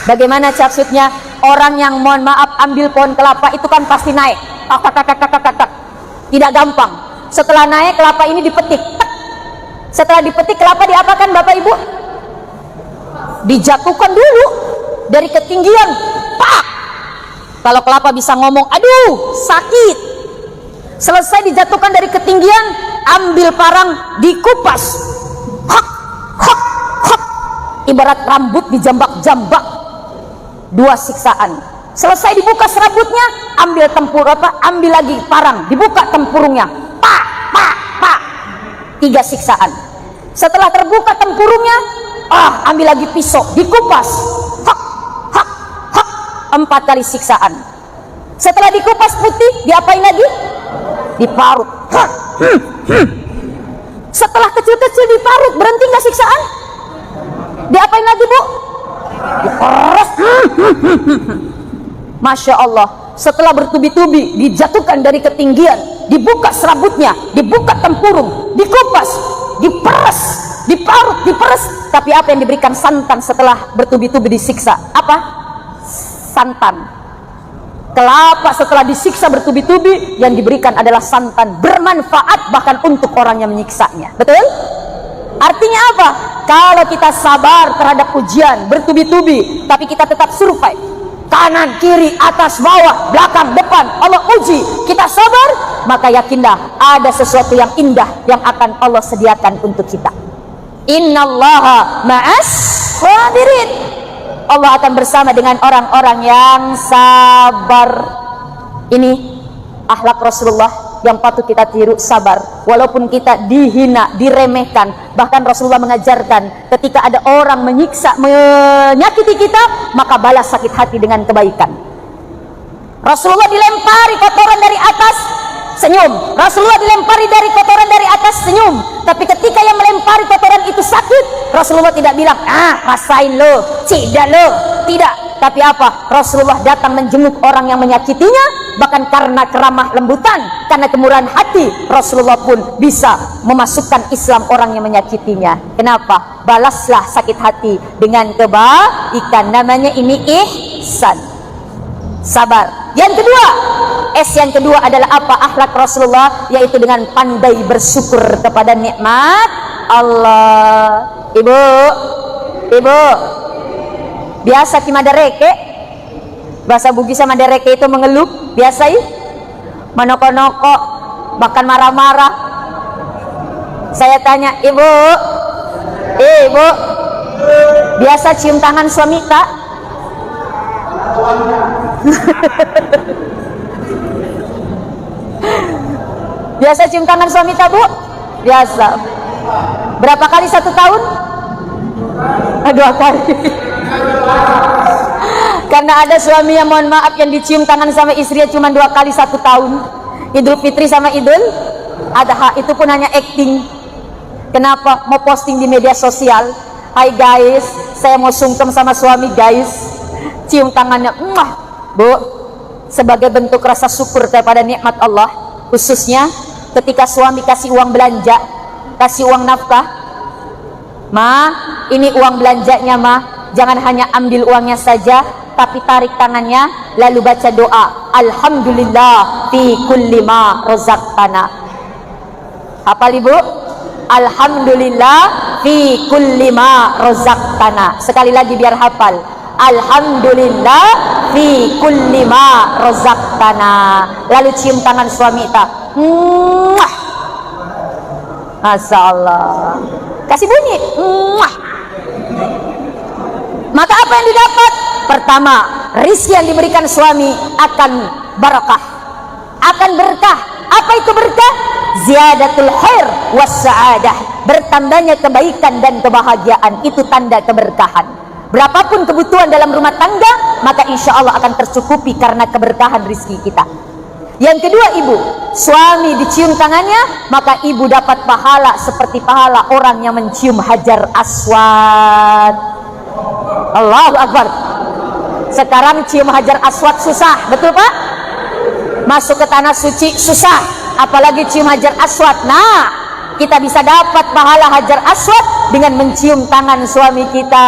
Bagaimana maksudnya? Orang yang mohon maaf ambil pohon kelapa itu kan pasti naik, tidak gampang. Setelah naik kelapa ini dipetik. Setelah dipetik kelapa diapakan Bapak Ibu? Dijatuhkan dulu dari ketinggian, pak. Kalau kelapa bisa ngomong, aduh sakit. Selesai dijatuhkan dari ketinggian, ambil parang dikupas, hak. Ibarat rambut dijambak-jambak. 2 siksaan. Selesai dibuka serabutnya, ambil ambil lagi parang, dibuka tempurungnya, pak. 3 siksaan. Setelah terbuka tempurungnya, ambil lagi pisau, dikupas, hak. 4 kali siksaan. Setelah dikupas putih, diapain lagi? Diparut. Setelah kecil-kecil diparut, berhenti nggak siksaan? Diapain lagi Bu? Diperes. Masya Allah. Setelah bertubi-tubi dijatuhkan dari ketinggian, dibuka serabutnya, dibuka tempurung, dikupas, diperes, diperes. Tapi apa yang diberikan? Santan. Setelah bertubi-tubi disiksa, apa? Santan. Kelapa setelah disiksa bertubi-tubi, yang diberikan adalah santan, bermanfaat bahkan untuk orang yang menyiksanya. Betul? Artinya apa? Kalau kita sabar terhadap ujian bertubi-tubi, tapi kita tetap survive, kanan, kiri, atas, bawah, belakang, depan, Allah uji, kita sabar, maka yakinlah ada sesuatu yang indah yang akan Allah sediakan untuk kita. Innallaha ma'as sabirin. Allah akan bersama dengan orang-orang yang sabar. Ini akhlak Rasulullah yang patut kita tiru, sabar. Walaupun kita dihina, diremehkan, bahkan Rasulullah mengajarkan ketika ada orang menyiksa, menyakiti kita, maka balas sakit hati dengan kebaikan. Rasulullah dilempari kotoran dari atas, senyum. Rasulullah dilempari dari kotoran dari atas, senyum. Tapi ketika yang melempari kotoran itu sakit, Rasulullah tidak bilang, rasain lo, tidak lo, tidak. Tapi apa? Rasulullah datang menjenguk orang yang menyakitinya, bahkan karena keramah lembutan, karena kemurahan hati, Rasulullah pun bisa memasukkan Islam orang yang menyakitinya. Kenapa? Balaslah sakit hati dengan kebaikan. Namanya ini ihsan, sabar. Yang kedua, yang kedua adalah apa? Akhlak Rasulullah, yaitu dengan pandai bersyukur kepada nikmat Allah. Ibu, biasa ki madareke, bahasa Bugis sama dereke itu mengeluh, biasa menoko-noko, bahkan marah-marah. Saya tanya, ibu, biasa cium tangan suami tak? Biasa cium tangan suami tak, Bu? Biasa. Berapa kali 1 tahun? 2 kali. Karena ada suami yang mohon maaf yang dicium tangan sama istrinya cuma 2 kali 1 tahun. Idul Fitri sama Idul Adha, itu pun hanya acting. Kenapa? Mau posting di media sosial. Hai guys, saya mau sungkem sama suami guys. Cium tangannya, Bu, sebagai bentuk rasa syukur kepada nikmat Allah. Khususnya ketika suami kasih uang belanja, kasih uang nafkah, Ma, ini uang belanjanya, Ma. Jangan hanya ambil uangnya saja, tapi tarik tangannya, lalu baca doa, Alhamdulillah fi kulli ma razaqtana. Hafal Ibu? Alhamdulillah fi kulli ma razaqtana. Sekali lagi biar hafal. Alhamdulillah fi kulli ma razaqtana. Lalu cium tangan suami tak. Masya Allah. Kasih bunyi. Maka apa yang didapat? Pertama, rizki yang diberikan suami akan barakah, akan berkah. Apa itu berkah? Ziyadatul khair was sa'adah. Bertambahnya kebaikan dan kebahagiaan, itu tanda keberkahan. Berapapun kebutuhan dalam rumah tangga, maka insya Allah akan tercukupi karena keberkahan rizki kita. Yang kedua, ibu, suami dicium tangannya, maka ibu dapat pahala seperti pahala orang yang mencium Hajar Aswad. Allahu Akbar. Sekarang cium Hajar Aswad susah, betul Pak? Masuk ke tanah suci susah, apalagi cium Hajar Aswad. Nah, kita bisa dapat pahala Hajar Aswad dengan mencium tangan suami kita.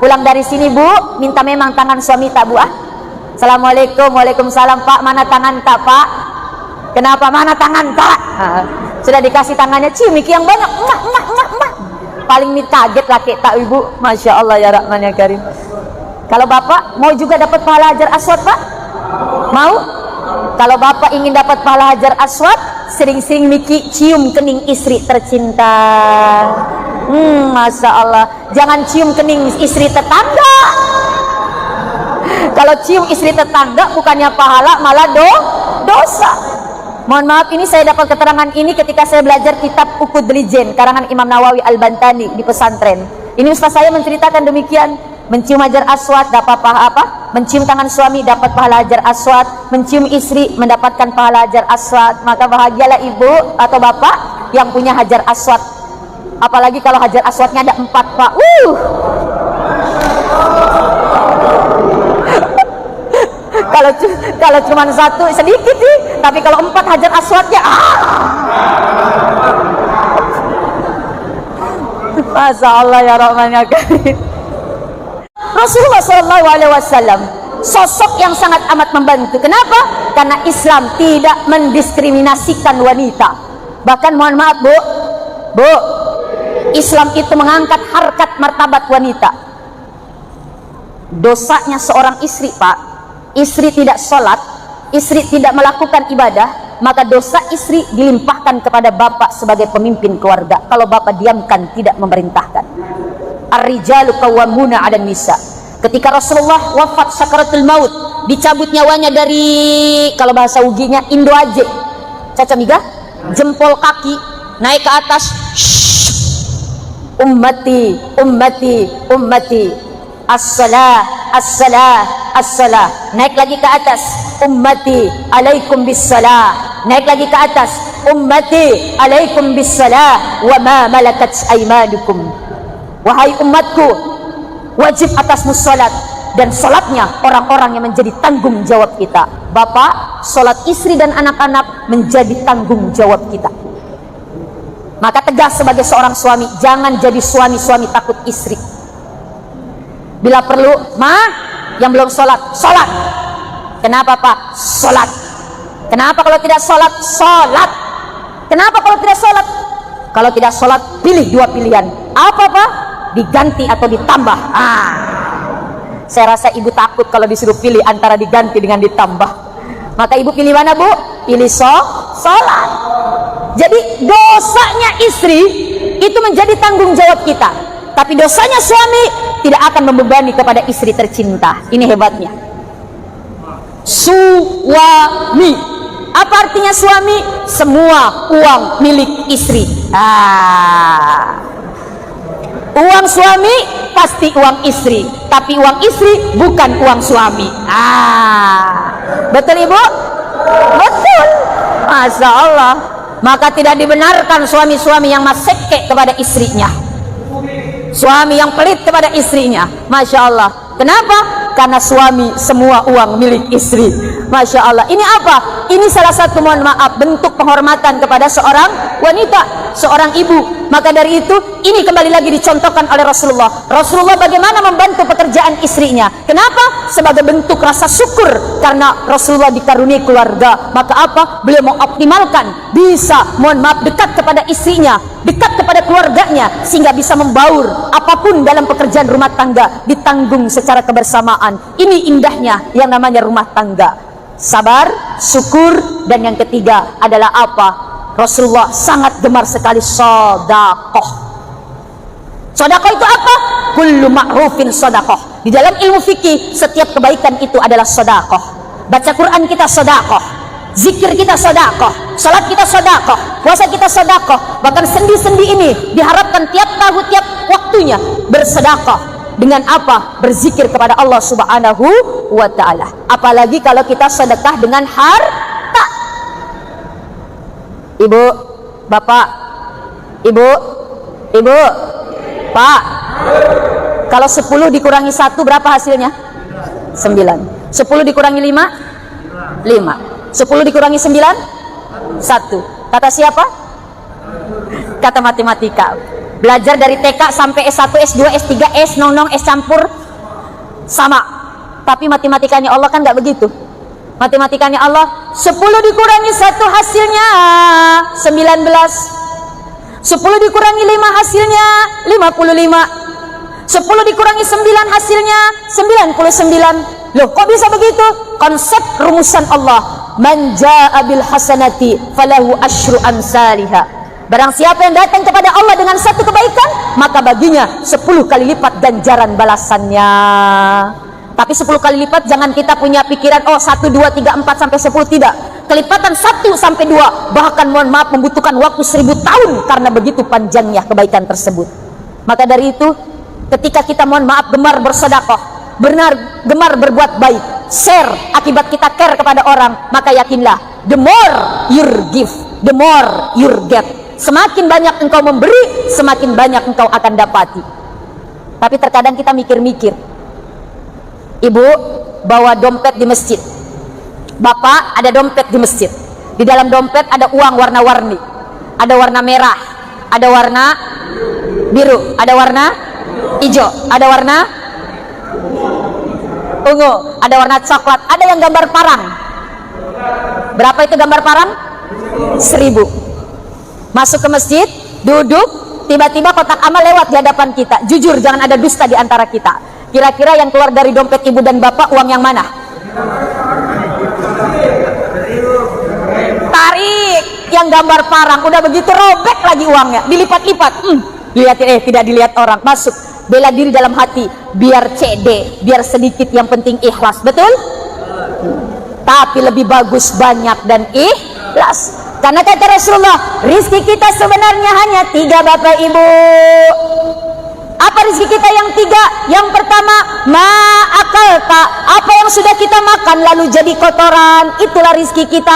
Pulang dari sini, Bu, minta memang tangan suami tak, Bu? Assalamualaikum, waalaikumsalam, Pak. Mana tangan tak, Pak? Kenapa? Mana tangan tak? Sudah dikasih tangannya, cium iki yang banyak. Paling kaget laki tak, Ibu. Masya Allah ya Rahman ya Karim. Kalau Bapak mau juga dapat pahala Hajar Aswad, Pak? Mau? Kalau Bapak ingin dapat pahala Hajar Aswad, sering-sering Miki cium kening istri tercinta. Masya Allah. Jangan cium kening istri tetangga. Kalau cium istri tetangga bukannya pahala, malah dosa. Mohon maaf, ini saya dapat keterangan ini ketika saya belajar kitab Uqud Lijen karangan Imam Nawawi Al-Bantani di pesantren. Ini ustaz saya menceritakan demikian. Mencium Hajar Aswad dapat pahala apa? Mencium tangan suami dapat pahala Hajar Aswad, mencium istri mendapatkan pahala Hajar Aswad. Maka bahagialah ibu atau bapak yang punya Hajar Aswad. Apalagi kalau Hajar Aswadnya ada 4, Pak. Kalau cuma 1 sedikit sih, tapi kalau 4 Hajar Aswadnya, Masya Allah ya Rahman ya Karim. Rasulullah SAW sosok yang sangat amat membantu. Kenapa? Karena Islam tidak mendiskriminasikan wanita. Bahkan mohon maaf, Bu, Islam itu mengangkat harkat martabat wanita. Dosanya seorang istri, Pak, istri tidak sholat, istri tidak melakukan ibadah, maka dosa istri dilimpahkan kepada bapak sebagai pemimpin keluarga. Kalau bapak diamkan, tidak memerintahkan. Ar-rijalu qawwamuna 'alan nisa. Ketika Rasulullah wafat sakaratul maut, dicabut nyawanya dari, kalau bahasa uginya, Indo aja, caca miga, jempol kaki naik ke atas. Ummati, ummati, ummati, as-salah, as-salah, as-salah. Naik lagi ke atas. Ummati, alaikum bis-salah. naik lagi ke atas, ummati alaikum bissalah wa ma malakat aymanukum. Wahai umatku, wajib atasmu salat, dan salatnya orang-orang yang menjadi tanggung jawab kita. Bapak, salat istri dan anak-anak menjadi tanggung jawab kita. Maka tegas sebagai seorang suami, jangan jadi suami-suami takut istri. Bila perlu, yang belum sholat, sholat. Kenapa Pak? Sholat. Kenapa kalau tidak sholat? Sholat. Kenapa kalau tidak sholat? Kalau tidak sholat, pilih dua pilihan. Apa Pak? Diganti atau ditambah. Saya rasa ibu takut kalau disuruh pilih antara diganti dengan ditambah. Maka ibu pilih mana Bu? Pilih sholat. Jadi dosanya istri itu menjadi tanggung jawab kita, tapi dosanya suami tidak akan membebani kepada istri tercinta. Ini hebatnya. Suami. Apa artinya suami? Semua uang milik istri. Uang suami pasti uang istri, tapi uang istri bukan uang suami. Betul Ibu? Betul. Masya Allah. Maka tidak dibenarkan suami-suami yang maseke kepada istrinya, suami yang pelit kepada istrinya. Masya Allah. Kenapa? Karena suami semua uang milik istri. Masya Allah. Ini apa? Ini salah satu, mohon maaf, bentuk penghormatan kepada seorang wanita, seorang ibu. Maka dari itu, ini kembali lagi dicontohkan oleh Rasulullah. Rasulullah bagaimana membantu pekerjaan istrinya. Kenapa? Sebagai bentuk rasa syukur karena Rasulullah dikaruniai keluarga. Maka apa? Beliau mengoptimalkan, bisa, mohon maaf, dekat kepada istrinya, dekat kepada keluarganya, sehingga bisa membaur apapun dalam pekerjaan rumah tangga ditanggung secara kebersamaan. Ini indahnya yang namanya rumah tangga. Sabar, syukur, dan yang ketiga adalah apa? Rasulullah sangat gemar sekali sedekah. Sedekah itu apa? Kullu ma'rufin sedekah. Di dalam ilmu fikih, setiap kebaikan itu adalah sedekah. Baca Quran kita sedekah, zikir kita sedekah, salat kita sedekah, puasa kita sedekah. Bahkan sendi-sendi ini diharapkan tiap tahun, tiap waktunya bersedekah. Dengan apa? Berzikir kepada Allah Subhanahu wa ta'ala. Apalagi kalau kita sedekah dengan harta. Ibu, Bapak, Ibu, Pak, kalau 10 dikurangi 1 berapa hasilnya? 9. 10 dikurangi 5? 5. 10 dikurangi 9? 1. Kata siapa? Kata matematika. Belajar dari TK sampai S1, S2, S3, S, nong-nong, S campur sama. Tapi matematikanya Allah kan nggak begitu. Matematikanya Allah 10 dikurangi 1 hasilnya 19. 10 dikurangi 5 hasilnya 55. 10 dikurangi 9 hasilnya 99. Loh, kok bisa begitu? Konsep rumusan Allah. Man jaa'a bil hasanati falahu asyru amsalihha. Barang siapa yang datang kepada Allah dengan satu kebaikan, maka baginya 10 kali lipat ganjaran balasannya. Tapi 10 kali lipat jangan kita punya pikiran, oh 1, 2, 3, 4 sampai 10, tidak. Kelipatan 1 sampai 2, bahkan mohon maaf membutuhkan waktu 1000 tahun karena begitu panjangnya kebaikan tersebut. Maka dari itu, ketika kita mohon maaf gemar bersedekah, benar gemar berbuat baik, share akibat kita care kepada orang, maka yakinlah, the more you give, the more you get. Semakin banyak engkau memberi, semakin banyak engkau akan dapati. Tapi terkadang kita mikir-mikir. Ibu bawa dompet di masjid, bapak ada dompet di masjid. Di dalam dompet ada uang warna-warni. Ada warna merah, ada warna biru, ada warna hijau, ada warna ungu, ada warna coklat, ada yang gambar parang. Berapa itu gambar parang? 1000. Masuk ke masjid, duduk, tiba-tiba kotak amal lewat di hadapan kita. Jujur, jangan ada dusta di antara kita. Kira-kira yang keluar dari dompet ibu dan bapak uang yang mana? Tarik yang gambar parang, udah begitu robek lagi uangnya, dilipat-lipat. Lihat, tidak dilihat orang. Masuk, bela diri dalam hati, biar CD, biar sedikit, yang penting ikhlas. Betul? Tapi lebih bagus banyak dan ikhlas. Karena kata Rasulullah, rizki kita sebenarnya hanya 3 Bapak Ibu. Apa rizki kita yang 3? Yang pertama, ma'akalta, apa yang sudah kita makan lalu jadi kotoran, itulah rizki kita.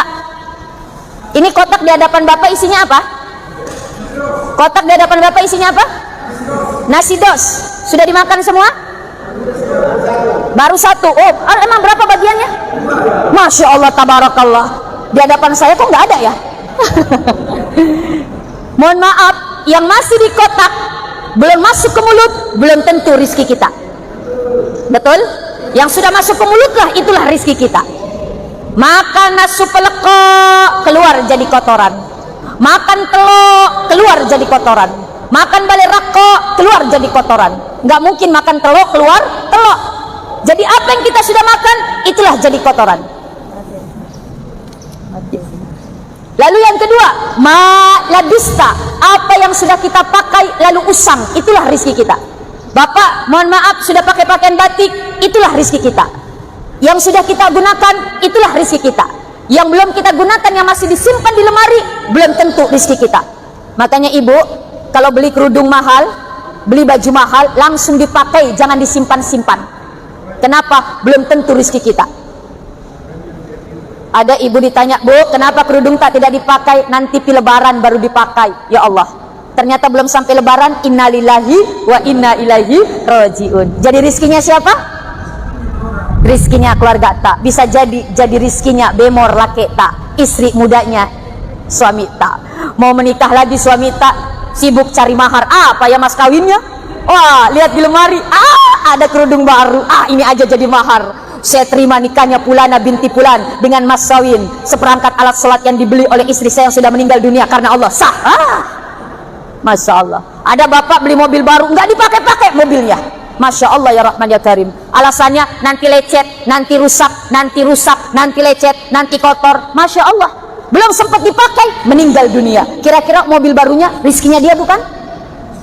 Ini kotak di hadapan Bapak isinya apa? Kotak di hadapan Bapak isinya apa? Nasi dos. Sudah dimakan semua? Baru satu. Oh, emang berapa bagiannya? Masya Allah, tabarakallah. Di hadapan saya kok nggak ada ya? Mohon maaf, yang masih di kotak belum masuk ke mulut, belum tentu rizki kita. Betul? Yang sudah masuk ke mulut lah, itulah rizki kita. Makan nasi peleko, keluar jadi kotoran. Makan telok, keluar jadi kotoran. Makan balai rako, keluar jadi kotoran. Nggak mungkin makan telok, keluar telok. Jadi apa yang kita sudah makan, itulah jadi kotoran. Lalu yang kedua, ma labista, apa yang sudah kita pakai lalu usang, itulah rizki kita. Bapak, mohon maaf, sudah pakai pakaian batik, itulah rizki kita. Yang sudah kita gunakan, itulah rizki kita. Yang belum kita gunakan, yang masih disimpan di lemari, belum tentu rizki kita. Makanya ibu, kalau beli kerudung mahal, beli baju mahal, langsung dipakai, jangan disimpan-simpan. Kenapa? Belum tentu rizki kita. Ada ibu ditanya, Bu, kenapa kerudung tak tidak dipakai? Nanti pi lebaran baru dipakai. Ya Allah, ternyata belum sampai lebaran, innalillahi wa inna ilaihi rajiun. Jadi rizkinya siapa? Rizkinya keluarga tak. Bisa jadi rizkinya bemor laki tak, istri mudanya suami tak. Mau menikah lagi suami tak, sibuk cari mahar. Apa ya mas kawinnya? Wah, lihat di lemari, ada kerudung baru. Ini aja jadi mahar. Saya terima nikahnya Pulana binti Pulan dengan mas kawin, seperangkat alat sholat yang dibeli oleh istri saya yang sudah meninggal dunia karena Allah. Sah. Masya Allah. Ada bapak beli mobil baru, nggak dipakai-pakai mobilnya. Masya Allah ya Rahman ya Karim. Alasannya nanti lecet, nanti rusak, nanti lecet, nanti kotor. Masya Allah. Belum sempat dipakai, meninggal dunia. Kira-kira mobil barunya rizkinya dia bukan?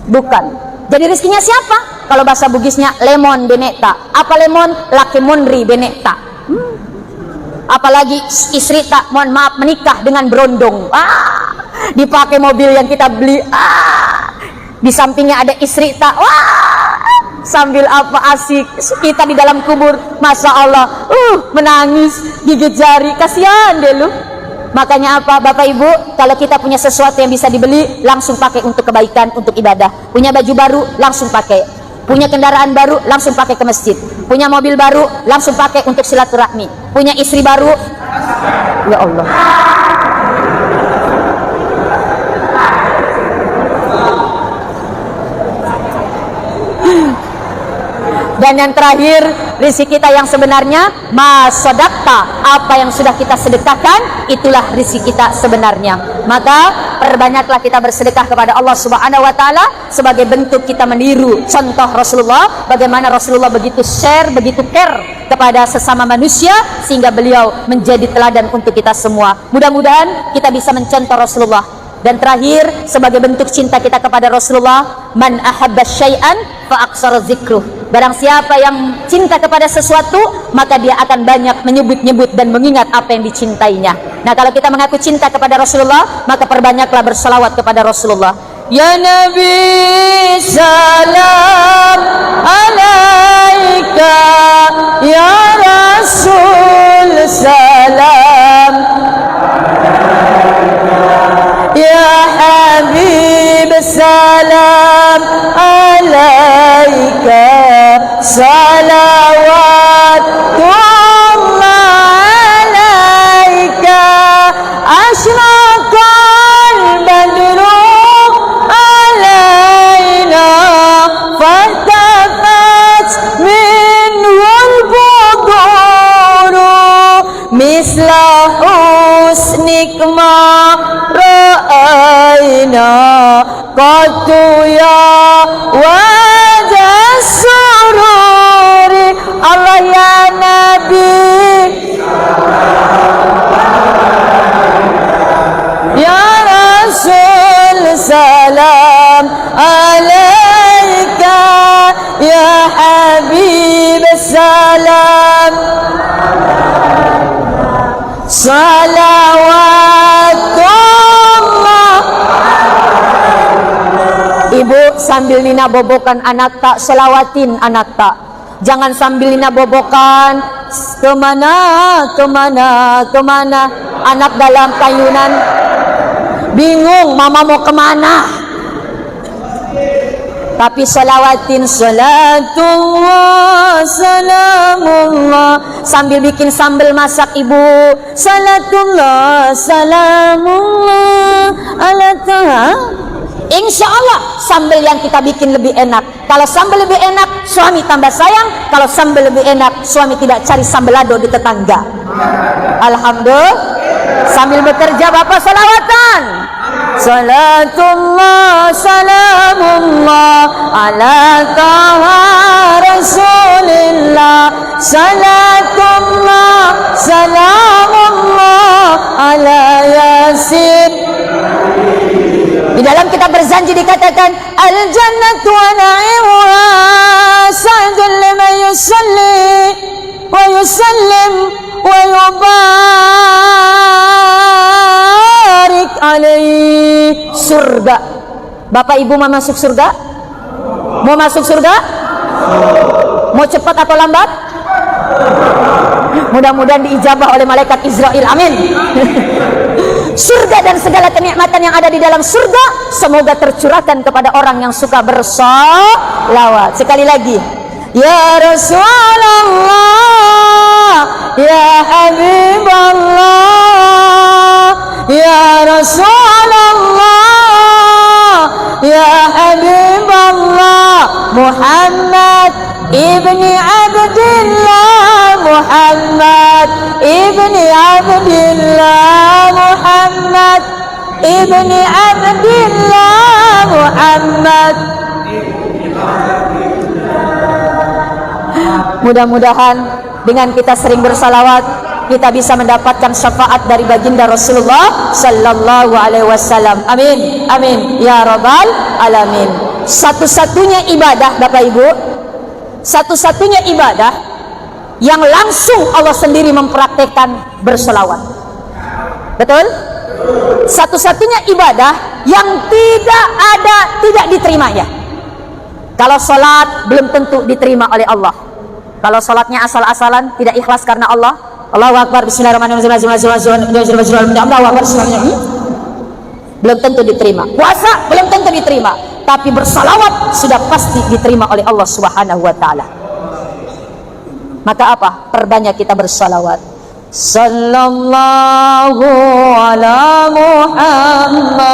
Bukan. Jadi rizkinya siapa? Kalau bahasa Bugisnya lemon benekta. Apa lemon? Laki monri benekta. Apalagi istri tak, mohon maaf, menikah dengan berondong. Dipakai mobil yang kita beli. Di sampingnya ada istri tak. Sambil apa asik kita di dalam kubur, masya Allah, menangis, gigit jari, kasihan deh lu. Makanya apa, Bapak Ibu, kalau kita punya sesuatu yang bisa dibeli, langsung pakai untuk kebaikan, untuk ibadah. Punya baju baru, langsung pakai. Punya kendaraan baru, langsung pakai ke masjid. Punya mobil baru, langsung pakai untuk silaturahmi. Punya istri baru, ya Allah. Dan yang terakhir, rezeki kita yang sebenarnya masodakta, apa yang sudah kita sedekahkan, itulah rezeki kita sebenarnya. Maka perbanyaklah kita bersedekah kepada Allah Subhanahu wa Ta'ala sebagai bentuk kita meniru contoh Rasulullah, bagaimana Rasulullah begitu share, begitu care kepada sesama manusia, sehingga beliau menjadi teladan untuk kita semua. Mudah-mudahan kita bisa mencontoh Rasulullah. Dan terakhir, sebagai bentuk cinta kita kepada Rasulullah, man ahabba syai'an fa aqsara dzikruh. Barang siapa yang cinta kepada sesuatu, maka dia akan banyak menyebut-nyebut dan mengingat apa yang dicintainya. Nah, kalau kita mengaku cinta kepada Rasulullah, maka perbanyaklah berselawat kepada Rasulullah. Ya Nabi salam alaika, ya Rasul salam, ya Habib salam alaika, salawatullah alaika, asyraqal badru alaina, fartafat minhul buduru, misla husnik ma ra'ayna, qatu ya wajah sururi. Allah ya Nabi, ya Rasul salam alaika, ya Habib salam, salawatullah. Ibu sambil nina bobokan anak tak, selawatin anak tak. Jangan sambil nina bobokan, kemana. Anak dalam kayunan bingung mama mau kemana. Tapi salawatin salatullah salamullah, sambil bikin sambal masak ibu, salatullah salamullah ala taha. Insya Allah sambal yang kita bikin lebih enak. Kalau sambal lebih enak, suami tambah sayang. Kalau sambal lebih enak, suami tidak cari sambal lado di tetangga. Alhamdulillah. Sambil bekerja bapak salawatan, salatullah salamullah ala taha rasulillah, salatullah salamullah ala yasin. Di dalam kitab berjanji dikatakan al jannatu wa na'imuha sa'dun liman yusalli wa yusallim wa yubarik alaihi. Surga. Bapak ibu mau masuk surga? Mau masuk surga? Mau cepat atau lambat? Mudah-mudahan diijabah oleh malaikat Israel. Amin. Surga dan segala kenikmatan yang ada di dalam surga semoga tercurahkan kepada orang yang suka bersolawat. Sekali lagi, ya Rasulullah, ya Habiballah, ya Rasulullah, ya Habiballah, Muhammad ibni Abdillah, Muhammad ibni Abdillah, Muhammad ibni Abdillah, Muhammad. Mudah-mudahan dengan kita sering bersalawat kita bisa mendapatkan syafaat dari baginda Rasulullah sallallahu alaihi wasallam. Amin. Amin ya rabbal alamin. Satu-satunya ibadah Bapak Ibu, satu-satunya ibadah yang langsung Allah sendiri mempraktekkan bersolawat. Betul? Satu-satunya ibadah yang tidak diterimanya. Kalau sholat belum tentu diterima oleh Allah. Kalau sholatnya asal-asalan, tidak ikhlas karena Allah, Allahu Akbar, Bismillahirrahmanirrahim, belum tentu diterima. Puasa belum tentu diterima, tapi bersalawat sudah pasti diterima oleh Allah Subhanahu wa taala. Maka apa? Perbanyak kita bersalawat. Sallallahu ala Muhammad,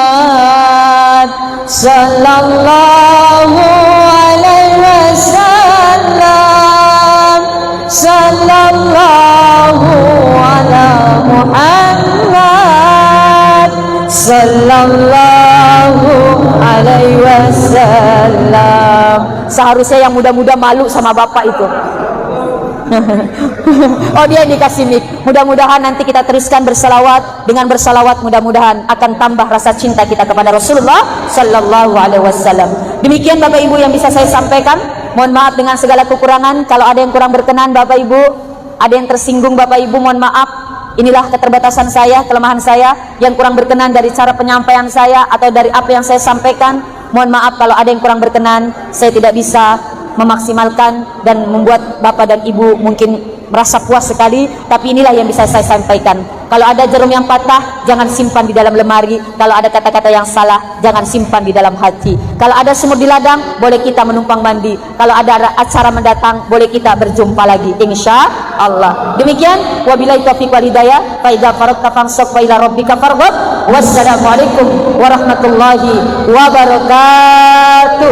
sallallahu alaihi wasallam, sallallahu ala Muhammad, sallallahu alaihi wasallam. Seharusnya yang muda-muda malu sama bapak itu. Oh, dia yang dikasih mic. Mudah-mudahan nanti kita teruskan bersalawat. Dengan bersalawat mudah-mudahan akan tambah rasa cinta kita kepada Rasulullah sallallahu alaihi wasallam. Demikian Bapak Ibu yang bisa saya sampaikan. Mohon maaf dengan segala kekurangan. Kalau ada yang kurang berkenan Bapak Ibu, ada yang tersinggung Bapak Ibu, mohon maaf. Inilah keterbatasan saya, kelemahan saya, yang kurang berkenan dari cara penyampaian saya atau dari apa yang saya sampaikan. Mohon maaf kalau ada yang kurang berkenan. Saya tidak bisa memaksimalkan dan membuat Bapak dan Ibu mungkin merasa puas sekali, tapi inilah yang bisa saya sampaikan. Kalau ada jarum yang patah, jangan simpan di dalam lemari. Kalau ada kata-kata yang salah, jangan simpan di dalam hati. Kalau ada sumur di ladang, boleh kita menumpang mandi. Kalau ada acara mendatang, boleh kita berjumpa lagi, insya Allah. Demikian, wabillahi taufiq wal hidayah. Fa idza faragta fansab wa ila rabbika farghab. Wassalamualaikum warahmatullahi wabarakatuh.